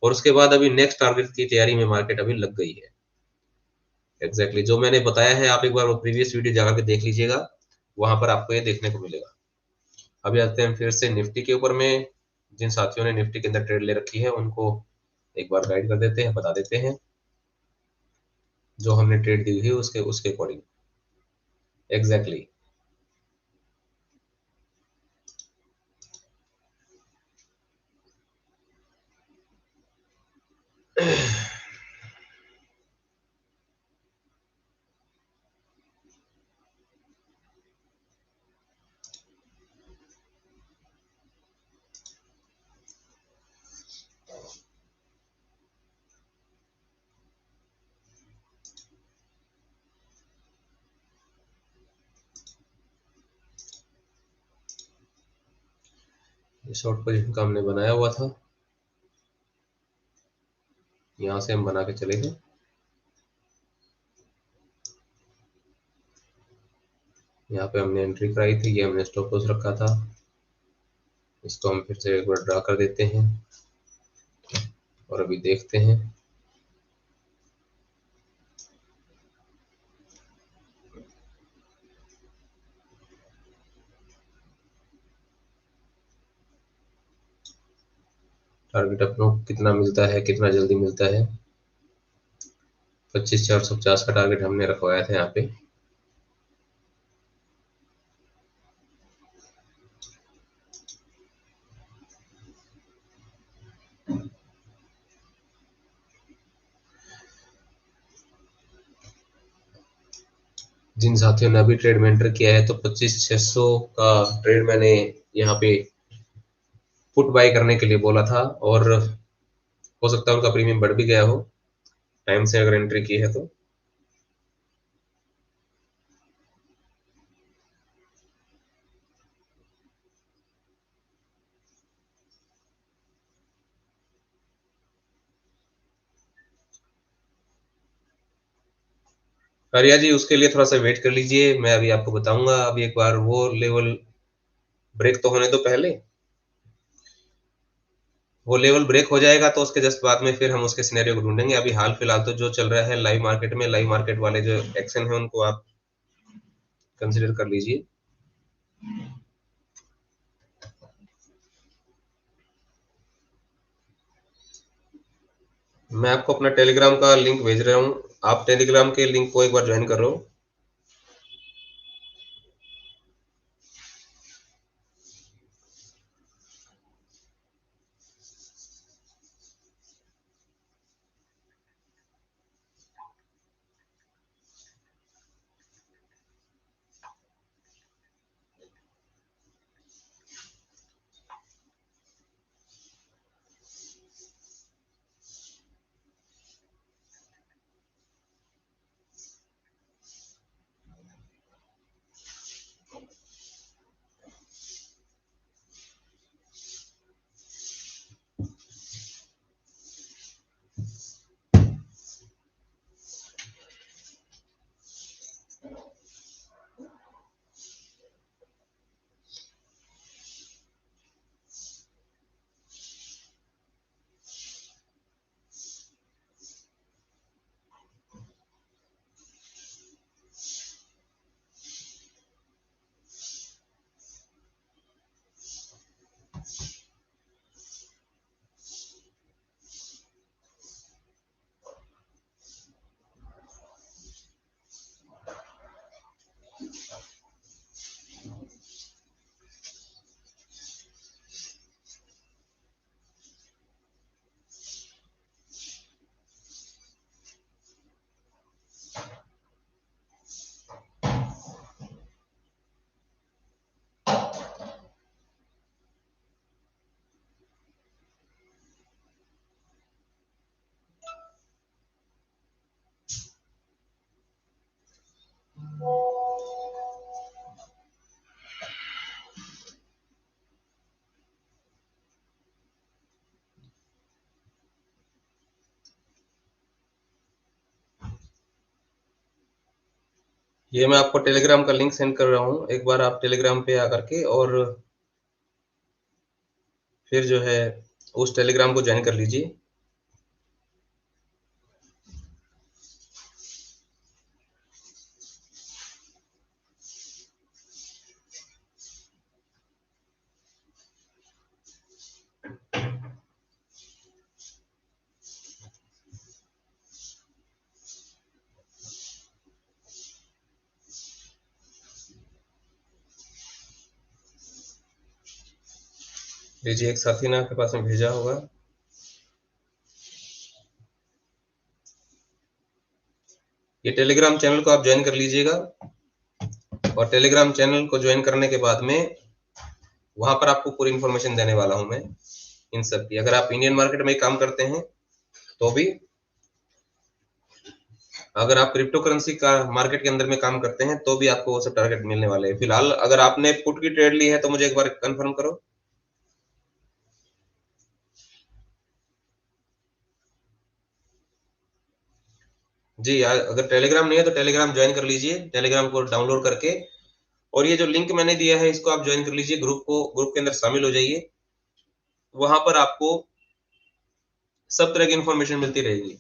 और उसके बाद अभी नेक्स्ट टारगेट की तैयारी में मार्केट अभी लग गई है। एग्जैक्टली जो मैंने बताया है, आप एक बार वो प्रीवियस वीडियो जाकर के देख लीजिएगा, वहां पर आपको ये देखने को मिलेगा। अभी आते हैं फिर से निफ्टी के ऊपर में। जिन साथियों ने निफ्टी के अंदर ट्रेड ले रखी है उनको एक बार गाइड कर देते हैं, बता देते हैं जो हमने ट्रेड दी हुई है उसके उसके अकॉर्डिंग। एग्जैक्टली शॉर्ट पोजीशन का हमने बनाया हुआ था, यहाँ से हम बना के चले गए। यहाँ पे हमने एंट्री कराई थी, ये हमने स्टॉप लॉस रखा था। इसको हम फिर से एक बार ड्रा कर देते हैं और अभी देखते हैं। टारगेट अपनों को कितना मिलता है, कितना जल्दी मिलता है। 25,450 का टारगेट हमने रखवाया था यहाँ पे। जिन साथियों ने अभी ट्रेड में एंटर किया है तो 25,600 का ट्रेड मैंने यहाँ पे पुट बाय करने के लिए बोला था, और हो सकता है उनका प्रीमियम बढ़ भी गया हो टाइम से अगर एंट्री की है तो। आर्या जी उसके लिए थोड़ा सा वेट कर लीजिए, मैं अभी आपको बताऊंगा। अभी एक बार वो लेवल ब्रेक तो होने दो पहले। वो लेवल ब्रेक हो जाएगा तो उसके जस्ट बाद में फिर हम उसके सिनेरियो को ढूंढेंगे। अभी हाल फिलहाल तो जो चल रहा है लाइव मार्केट में, लाइव मार्केट वाले जो एक्शन है उनको आप कंसिडर कर लीजिए। मैं आपको अपना टेलीग्राम का लिंक भेज रहा हूँ, आप टेलीग्राम के लिंक को एक बार ज्वाइन करो। ये मैं आपको टेलीग्राम का लिंक सेंड कर रहा हूँ, एक बार आप टेलीग्राम पे आकर के और फिर जो है उस टेलीग्राम को ज्वाइन कर लीजिए। लीजिए, एक साथी ने आपके पास में भेजा होगा। ये टेलीग्राम चैनल को आप ज्वाइन कर लीजिएगा और टेलीग्राम चैनल को ज्वाइन करने के बाद में वहां पर आपको पूरी इंफॉर्मेशन देने वाला हूं मैं इन सब की। अगर आप इंडियन मार्केट में काम करते हैं तो भी, अगर आप क्रिप्टो करेंसी का मार्केट के अंदर में काम करते हैं तो भी आपको वो सब टारगेट मिलने वाले हैं। फिलहाल अगर आपने पुट की ट्रेड ली है तो मुझे एक बार कंफर्म करो। जी, अगर टेलीग्राम नहीं है तो टेलीग्राम ज्वाइन कर लीजिए, टेलीग्राम को डाउनलोड करके, और ये जो लिंक मैंने दिया है इसको आप ज्वाइन कर लीजिए, ग्रुप के अंदर शामिल हो जाइए। वहां पर आपको सब तरह की इंफॉर्मेशन मिलती रहेगी।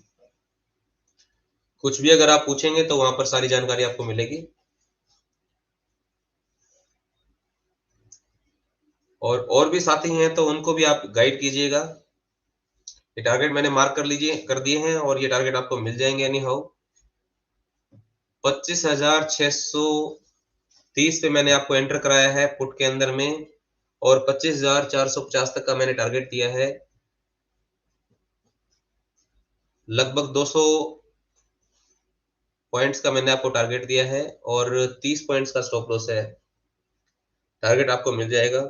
कुछ भी अगर आप पूछेंगे तो वहां पर सारी जानकारी आपको मिलेगी। और भी साथी हैं तो उनको भी आप गाइड कीजिएगा। ये टारगेट मैंने मार्क कर दिए हैं और ये टारगेट आपको मिल जाएंगे एनी हाउ। 25,630 पे मैंने आपको एंटर कराया है पुट के अंदर में, और 25,450 तक का मैंने टारगेट दिया है। लगभग 200 पॉइंट्स का मैंने आपको टारगेट दिया है और 30 पॉइंट्स का स्टॉप लॉस है। टारगेट आपको मिल जाएगा।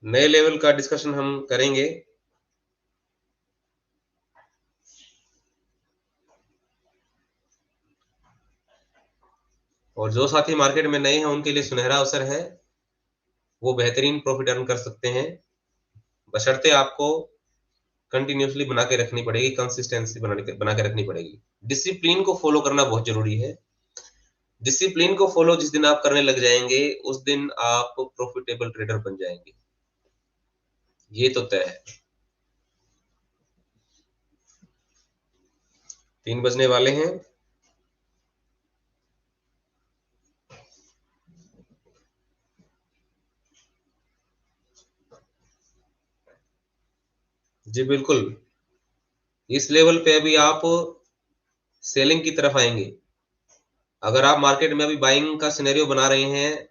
नए लेवल का डिस्कशन हम करेंगे। और जो साथी मार्केट में नए हैं उनके लिए सुनहरा अवसर है, वो बेहतरीन प्रॉफिट अर्न कर सकते हैं, बशर्ते आपको कंटिन्यूसली बना के रखनी पड़ेगी, कंसिस्टेंसी बना के रखनी पड़ेगी। डिसिप्लिन को फॉलो करना बहुत जरूरी है। डिसिप्लिन को फॉलो जिस दिन आप करने लग जाएंगे उस दिन आप प्रॉफिटेबल ट्रेडर बन जाएंगे, ये तो तय है। 3 बजने वाले हैं। जी बिल्कुल, इस लेवल पे अभी आप सेलिंग की तरफ आएंगे। अगर आप मार्केट में अभी बाइंग का सिनेरियो बना रहे हैं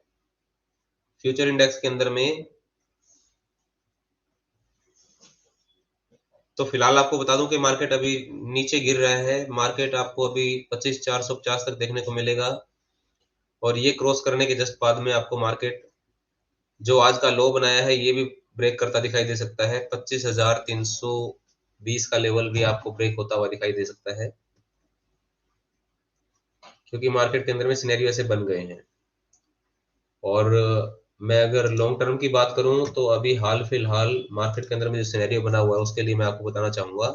फ्यूचर इंडेक्स के अंदर में, तो फिलहाल आपको बता दूं कि मार्केट अभी नीचे गिर रहा है। मार्केट आपको अभी 25,450 तक देखने को मिलेगा, और ये क्रॉस करने के जस्ट बाद में आपको मार्केट जो आज का लो बनाया है ये भी ब्रेक करता दिखाई दे सकता है। 25,320 का लेवल भी आपको ब्रेक होता हुआ दिखाई दे सकता है, क्योंकि मार्केट के अंदर में सिनेरियो ऐसे बन गए हैं। और मैं अगर लॉन्ग टर्म की बात करूं तो अभी हाल फिलहाल मार्केट के अंदर में जो सिनेरियो बना हुआ है उसके लिए मैं आपको बताना चाहूंगा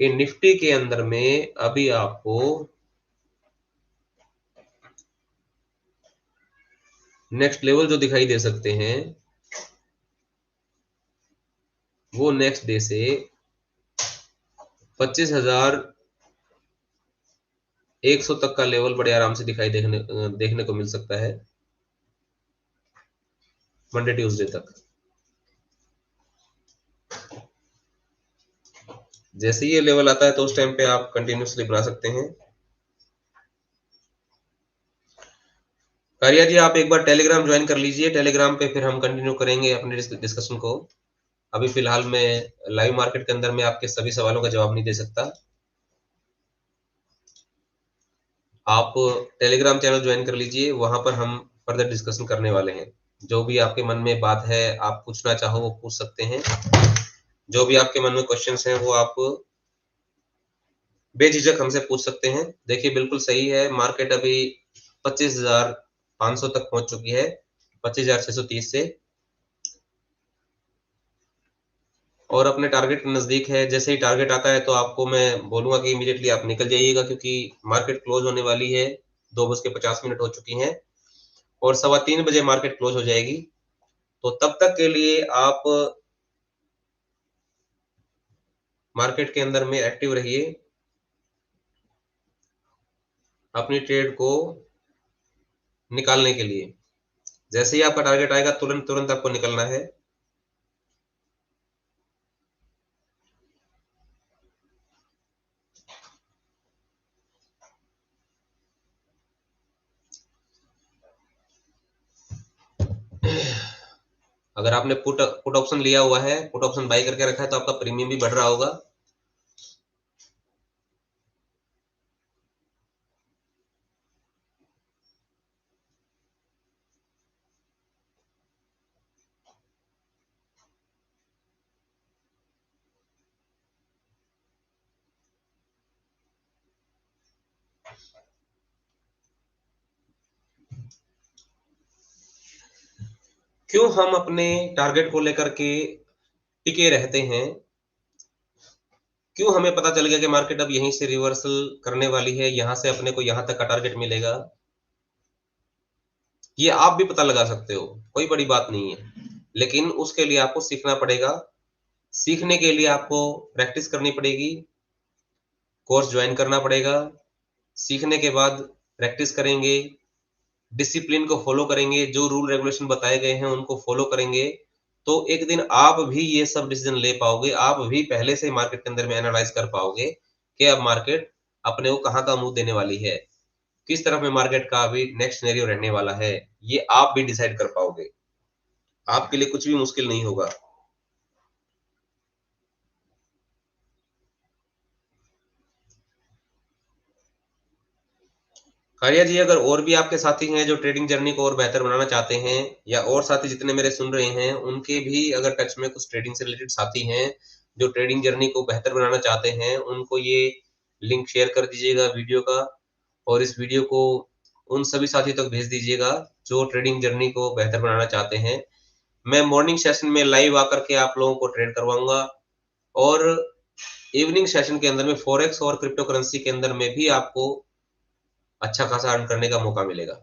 कि निफ्टी के अंदर में अभी आपको नेक्स्ट लेवल जो दिखाई दे सकते हैं वो नेक्स्ट डे से 25,100 तक का लेवल बड़े आराम से देखने को मिल सकता है मंडे ट्यूसडे तक। जैसे ही ये लेवल आता है तो उस टाइम पे आप कंटिन्यूसली बना सकते हैं। कारिया जी, आप एक बार टेलीग्राम ज्वाइन कर लीजिए, टेलीग्राम पे फिर हम कंटिन्यू करेंगे अपने डिस्कशन को। अभी फिलहाल मैं लाइव मार्केट के अंदर में आपके सभी सवालों का जवाब नहीं दे सकता। आप टेलीग्राम चैनल ज्वाइन कर लीजिए, वहां पर हम फर्दर डिस्कशन करने वाले हैं। जो भी आपके मन में बात है आप पूछना चाहो वो पूछ सकते हैं। जो भी आपके मन में क्वेश्चंस हैं वो आप बेझिझक हमसे पूछ सकते हैं। देखिए बिल्कुल सही है, मार्केट अभी 25,500 तक पहुंच चुकी है, 25,630 से। और अपने टारगेट के नज़दीक है। जैसे ही टारगेट आता है तो आपको मैं बोलूँगा कि इमीडिएटली आप निकल जाइएगा, क्योंकि मार्केट क्लोज़ होने वाली है, 2:50 हो चुकी हैं और सवा 3 बजे मार्केट क्लोज़ हो जाएगी। तो तब तक के लिए आप मार्केट के अंदर में एक्टिव रहिए, अपनी ट्रेड को निकालने के लिए। जैसे ही आपका टारगेट आएगा तुरंत-तुरंत आपको निकलना है। अगर आपने पुट पुट ऑप्शन लिया हुआ है, पुट ऑप्शन बाय करके रखा है, तो आपका प्रीमियम भी बढ़ रहा होगा। क्यों हम अपने टारगेट को लेकर के टिके रहते हैं? क्यों हमें पता चल गया कि मार्केट अब यहीं से रिवर्सल करने वाली है, यहाँ से अपने को यहाँ तक का टारगेट मिलेगा? ये आप भी पता लगा सकते हो, कोई बड़ी बात नहीं है। लेकिन उसके लिए आपको सीखना पड़ेगा। सीखने के लिए आपको प्रैक्टिस करनी पड़ेगी, कोर्स ज्वाइन करना पड़ेगा। सीखने के बाद प्रैक्टिस करेंगे, डिसिप्लिन को फॉलो करेंगे, जो रूल रेगुलेशन बताए गए हैं उनको फॉलो करेंगे, तो एक दिन आप भी ये सब डिसीजन ले पाओगे। आप भी पहले से मार्केट के अंदर में एनालाइज कर पाओगे कि अब मार्केट अपने को कहाँ का मुंह देने वाली है, किस तरफ में मार्केट का अभी नेक्स्ट सिनेरियो रहने वाला है। ये आप भी डिसाइड कर पाओगे। आपके लिए कुछ भी मुश्किल नहीं होगा। कारिया जी, अगर और भी आपके साथी हैं जो ट्रेडिंग जर्नी को और बेहतर बनाना चाहते हैं, या और साथी जितने मेरे सुन रहे हैं उनके भी अगर टच में कुछ ट्रेडिंग से रिलेटेड साथी हैं जो ट्रेडिंग जर्नी को बेहतर बनाना चाहते हैं, उनको ये लिंक शेयर कर दीजिएगा वीडियो का, और इस वीडियो को उन सभी साथियों तक भेज दीजिएगा जो ट्रेडिंग जर्नी को बेहतर बनाना चाहते हैं। मैं मॉर्निंग सेशन में लाइव आकर के आप लोगों को ट्रेड करवाऊंगा, और इवनिंग सेशन के अंदर में फॉरेक्स और क्रिप्टो करेंसी के अंदर में भी आपको अच्छा खासा अर्न करने का मौका मिलेगा।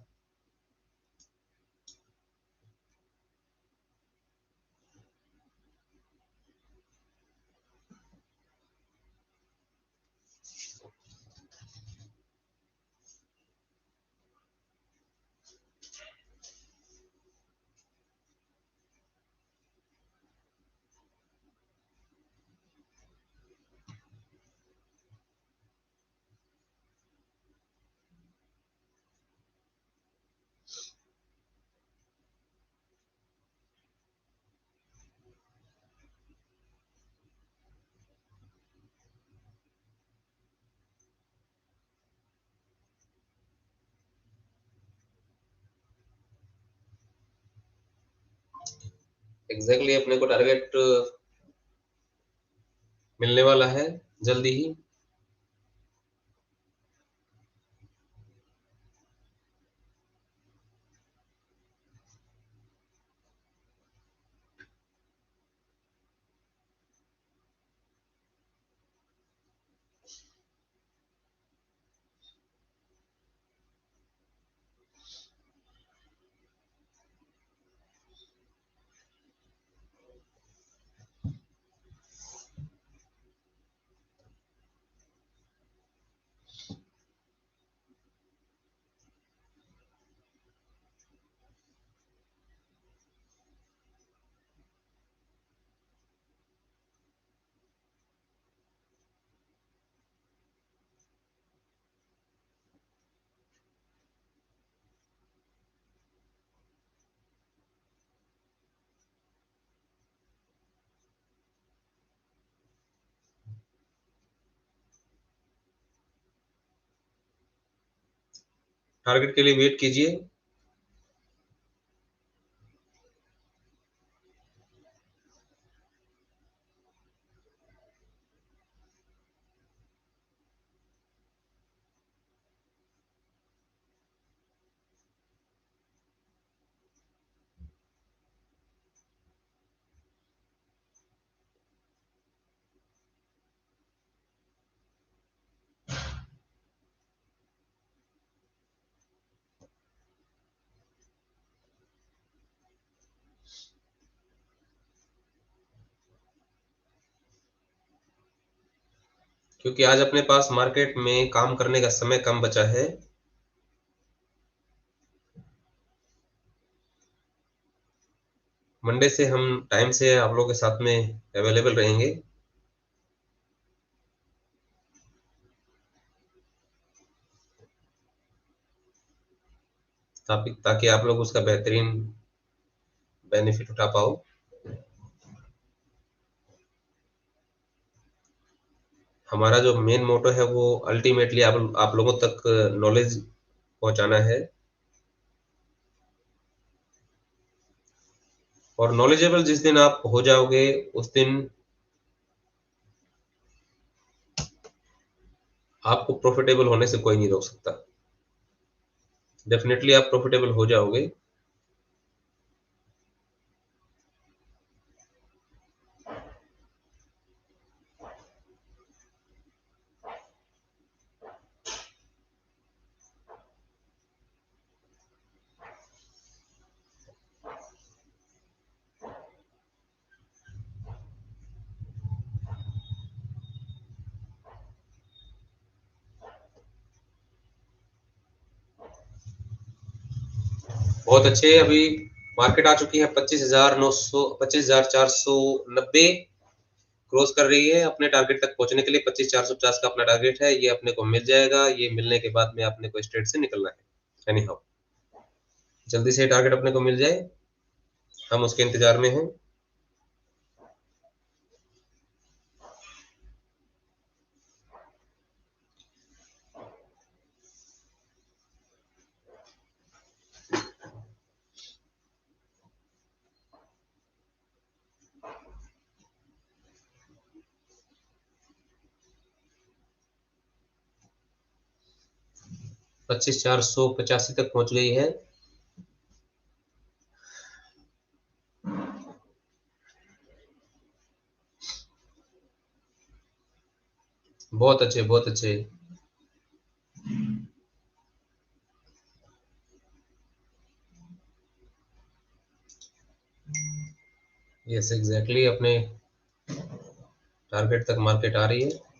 एग्जैक्टली अपने को टारगेट मिलने वाला है जल्दी ही। टारगेट के लिए वेट कीजिए। क्योंकि आज अपने पास मार्केट में काम करने का समय कम बचा है। मंडे से हम टाइम से आप लोगों के साथ में अवेलेबल रहेंगे। ताकि आप लोग उसका बेहतरीन बेनिफिट उठा पाओ। हमारा जो मेन मोटो है वो अल्टीमेटली आप लोगों तक नॉलेज पहुंचाना है, और नॉलेजेबल जिस दिन आप हो जाओगे उस दिन आपको प्रॉफिटेबल होने से कोई नहीं रोक सकता। डेफिनेटली आप प्रॉफिटेबल हो जाओगे। बहुत अच्छे। अभी मार्केट आ चुकी है 25,900, 25,490 क्रॉस कर रही है। अपने टारगेट तक पहुंचने के लिए 25,450 का अपना टारगेट है, ये अपने को मिल जाएगा। ये मिलने के बाद में अपने को स्ट्रेट से निकलना है। एनी हाउ, जल्दी से टारगेट अपने को मिल जाए, हम उसके इंतजार में हैं। 25,485 तक पहुंच गई है। बहुत अच्छे, बहुत अच्छे। यस एग्जैक्टली, अपने टारगेट तक मार्केट आ रही है।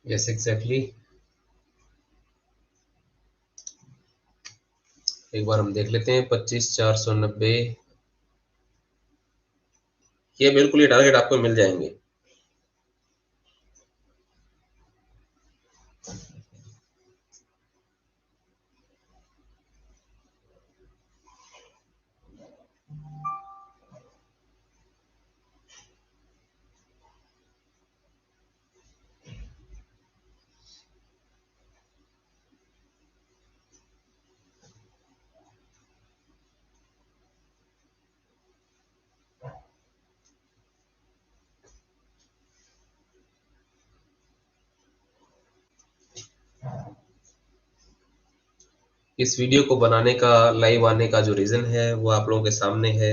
Yes exactly. एक बार हम देख लेते हैं 25,490। ये बिल्कुल ये टारगेट आपको मिल जाएंगे। इस वीडियो को बनाने का, लाइव आने का जो रीजन है वो आप लोगों के सामने है।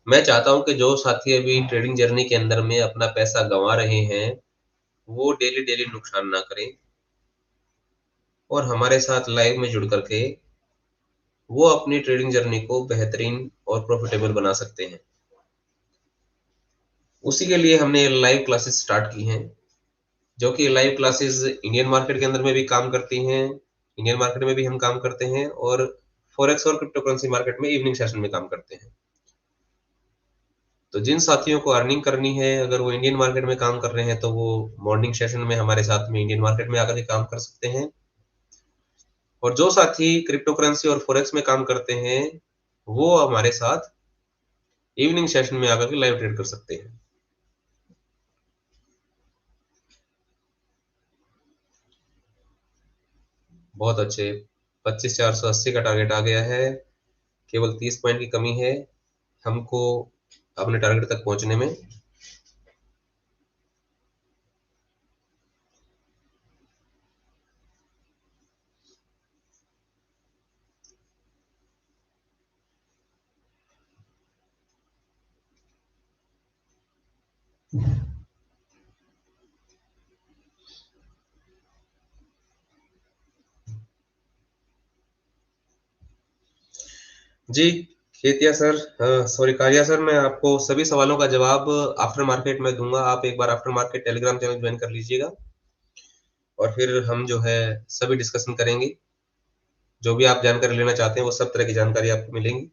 मैं चाहता हूं कि जो साथी अभी ट्रेडिंग जर्नी के अंदर में अपना पैसा गंवा रहे हैं वो डेली डेली नुकसान ना करें, और हमारे साथ लाइव में जुड़ करके वो अपनी ट्रेडिंग जर्नी को बेहतरीन और प्रॉफिटेबल बना सकते हैं। उसी के लिए हमने लाइव क्लासेस स्टार्ट की हैं, जो कि लाइव क्लासेस इंडियन मार्केट के अंदर में भी काम करती हैं, इंडियन मार्केट में भी हम काम करते हैं, और फॉरेक्स और क्रिप्टो करेंसी मार्केट में इवनिंग सेशन में काम करते हैं। तो जिन साथियों को अर्निंग करनी है, अगर वो इंडियन मार्केट में काम कर रहे हैं तो वो मॉर्निंग सेशन में हमारे साथ में इंडियन मार्केट में आकर के काम कर सकते हैं। और जो साथी क्रिप्टो करेंसी और फॉरेक्स में काम करते हैं वो हमारे साथ इवनिंग सेशन में आकर के लाइव ट्रेड कर सकते हैं। बहुत अच्छे। 25,480 का टारगेट आ गया है। केवल 30 पॉइंट की कमी है हमको अपने टारगेट तक पहुंचने में। जी, खेतिया सर, सॉरी कारिया सर, मैं आपको सभी सवालों का जवाब आफ्टर मार्केट में दूंगा। आप एक बार after market Telegram channel join कर लीजिएगा और फिर हम जो है सभी डिस्कशन करेंगे। जो भी आप जानकारी लेना चाहते हैं वो सब तरह की जानकारी आपको मिलेंगी।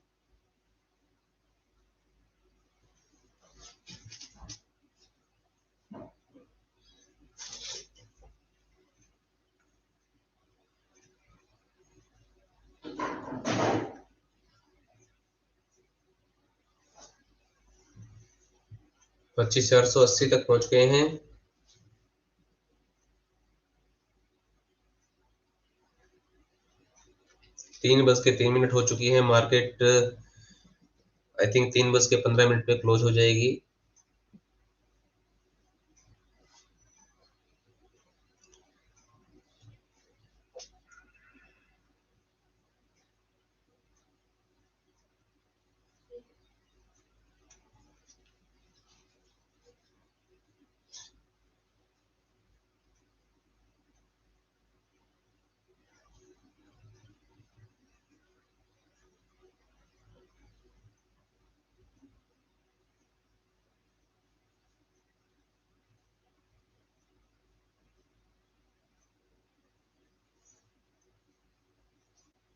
पच्चीस चार सौ अस्सी तक पहुंच गए हैं। 3:03 हो चुकी है। मार्केट आई थिंक 3:15 पे क्लोज हो जाएगी।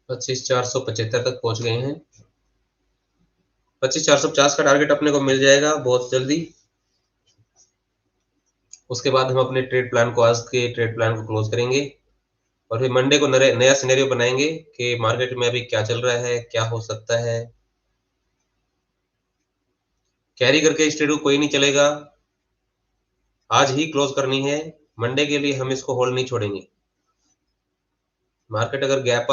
25,475 तक पहुंच गए हैं। 25,450 का टारगेट अपने को मिल जाएगा बहुत जल्दी। उसके बाद हम अपने ट्रेड प्लान को, आज के ट्रेड प्लान को क्लोज करेंगे और फिर मंडे को नया सिनेरियो बनाएंगे कि मार्केट में अभी क्या चल रहा है, क्या हो सकता है। कैरी करके इस ट्रेड को कोई नहीं चलेगा, आज ही क्लोज करनी है। मंडे के लिए हम इसको होल्ड नहीं छोड़ेंगे। मार्केट अगर गैप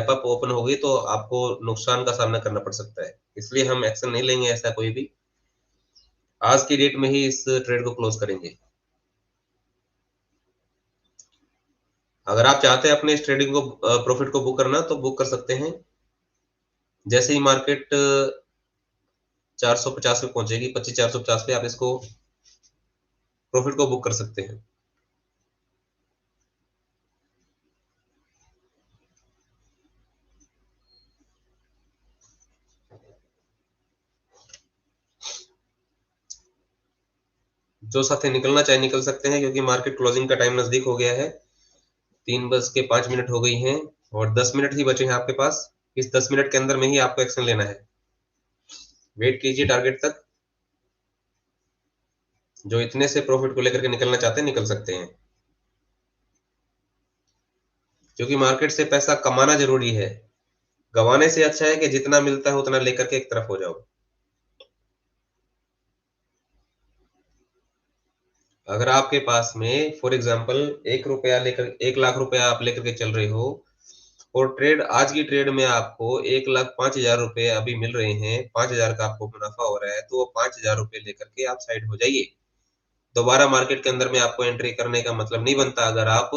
अप ओपन होगी तो आपको नुकसान का सामना करना पड़ सकता है, इसलिए हम एक्शन नहीं लेंगे ऐसा कोई भी। आज की डेट में ही इस ट्रेड को क्लोज करेंगे। अगर आप चाहते हैं अपने इस ट्रेडिंग को प्रॉफिट को बुक करना तो बुक कर सकते हैं। जैसे ही मार्केट 450 पे पहुंचेगी, 25,450 पे, आप इसको प्रॉफिट को बुक कर सकते हैं। जो साथी निकलना चाहे निकल सकते हैं क्योंकि मार्केट क्लोजिंग का टाइम नजदीक हो गया है। 3:05 हो गई हैं और 10 मिनट ही बचे हैं आपके पास। इस 10 मिनट के अंदर में ही आपको एक्शन लेना है। वेट कीजिए टारगेट तक। जो इतने से प्रॉफिट को लेकर के निकलना चाहते हैं निकल सकते हैं, क्योंकि मार्केट से पैसा कमाना जरूरी है। गंवाने से अच्छा है कि जितना मिलता है उतना लेकर के एक तरफ हो जाओ। अगर आपके पास में फॉर एग्जांपल 1 लाख रुपया आप लेकर के चल रहे हो और ट्रेड, आज की ट्रेड में आपको 1,05,000 रुपए अभी मिल रहे हैं, 5,000 का आपको मुनाफा हो रहा है, तो वो 5,000 रुपए लेकर के आप साइड हो जाइए। दोबारा मार्केट के अंदर में आपको एंट्री करने का मतलब नहीं बनता अगर आप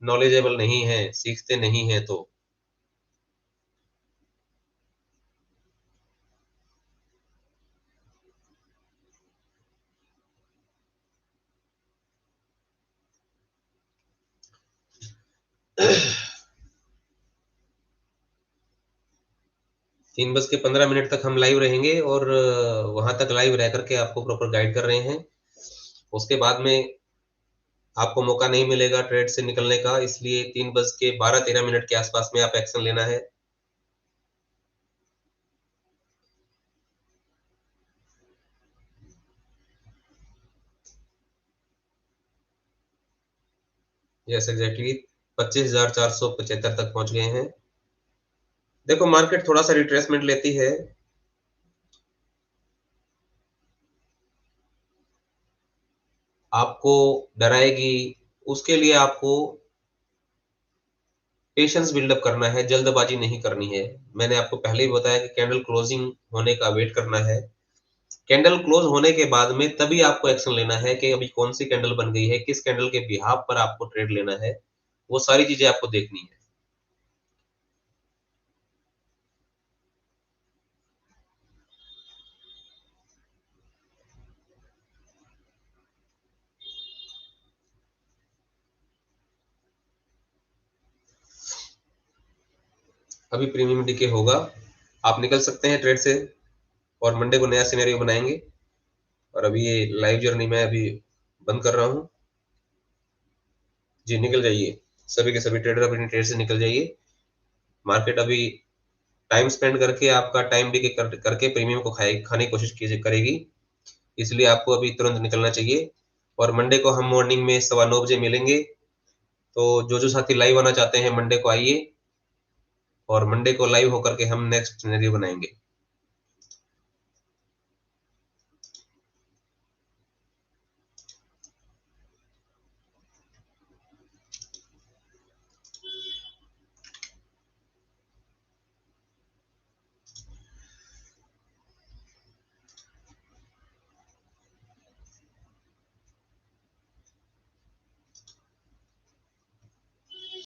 नॉलेजेबल नहीं है, सीखते नहीं है तो। 3:15 तक हम लाइव रहेंगे और वहां तक लाइव रह करके आपको प्रॉपर गाइड कर रहे हैं। उसके बाद में आपको मौका नहीं मिलेगा ट्रेड से निकलने का, इसलिए 3:12-13 के आसपास में आप एक्शन लेना है। यस एग्जैक्टली 25,475 तक पहुंच गए हैं। देखो मार्केट थोड़ा सा रिट्रेसमेंट लेती है। आपको डराएगी, उसके लिए आपको पेशेंस बिल्डअप करना है, जल्दबाजी नहीं करनी है। मैंने आपको पहले ही बताया कि कैंडल क्लोजिंग होने का वेट करना है। कैंडल क्लोज होने के बाद में तभी आपको एक्शन लेना है कि अभी कौन सी कैंडल बन गई है, किस कैंडल के बिहाफ पर आपको ट्रेड लेना है, वो सारी चीजें आपको देखनी है। अभी प्रीमियम डीके होगा, आप निकल सकते हैं ट्रेड से और मंडे को नया सिनेरियो बनाएंगे। और अभी ये लाइव जर्नी मैं अभी बंद कर रहा हूँ। जी निकल जाइए, सभी के सभी ट्रेडर अपनी ट्रेड से निकल जाइए। मार्केट अभी टाइम स्पेंड करके आपका टाइम डीके करके प्रीमियम को खाने की कोशिश कीजिए करेगी, इसलिए आपको अभी तुरंत निकलना चाहिए। और मंडे को हम मॉर्निंग में 9:15 बजे मिलेंगे। तो जो साथी लाइव आना चाहते हैं मंडे को आइए, और मंडे को लाइव होकर के हम नेक्स्ट सिनेरियो बनाएंगे।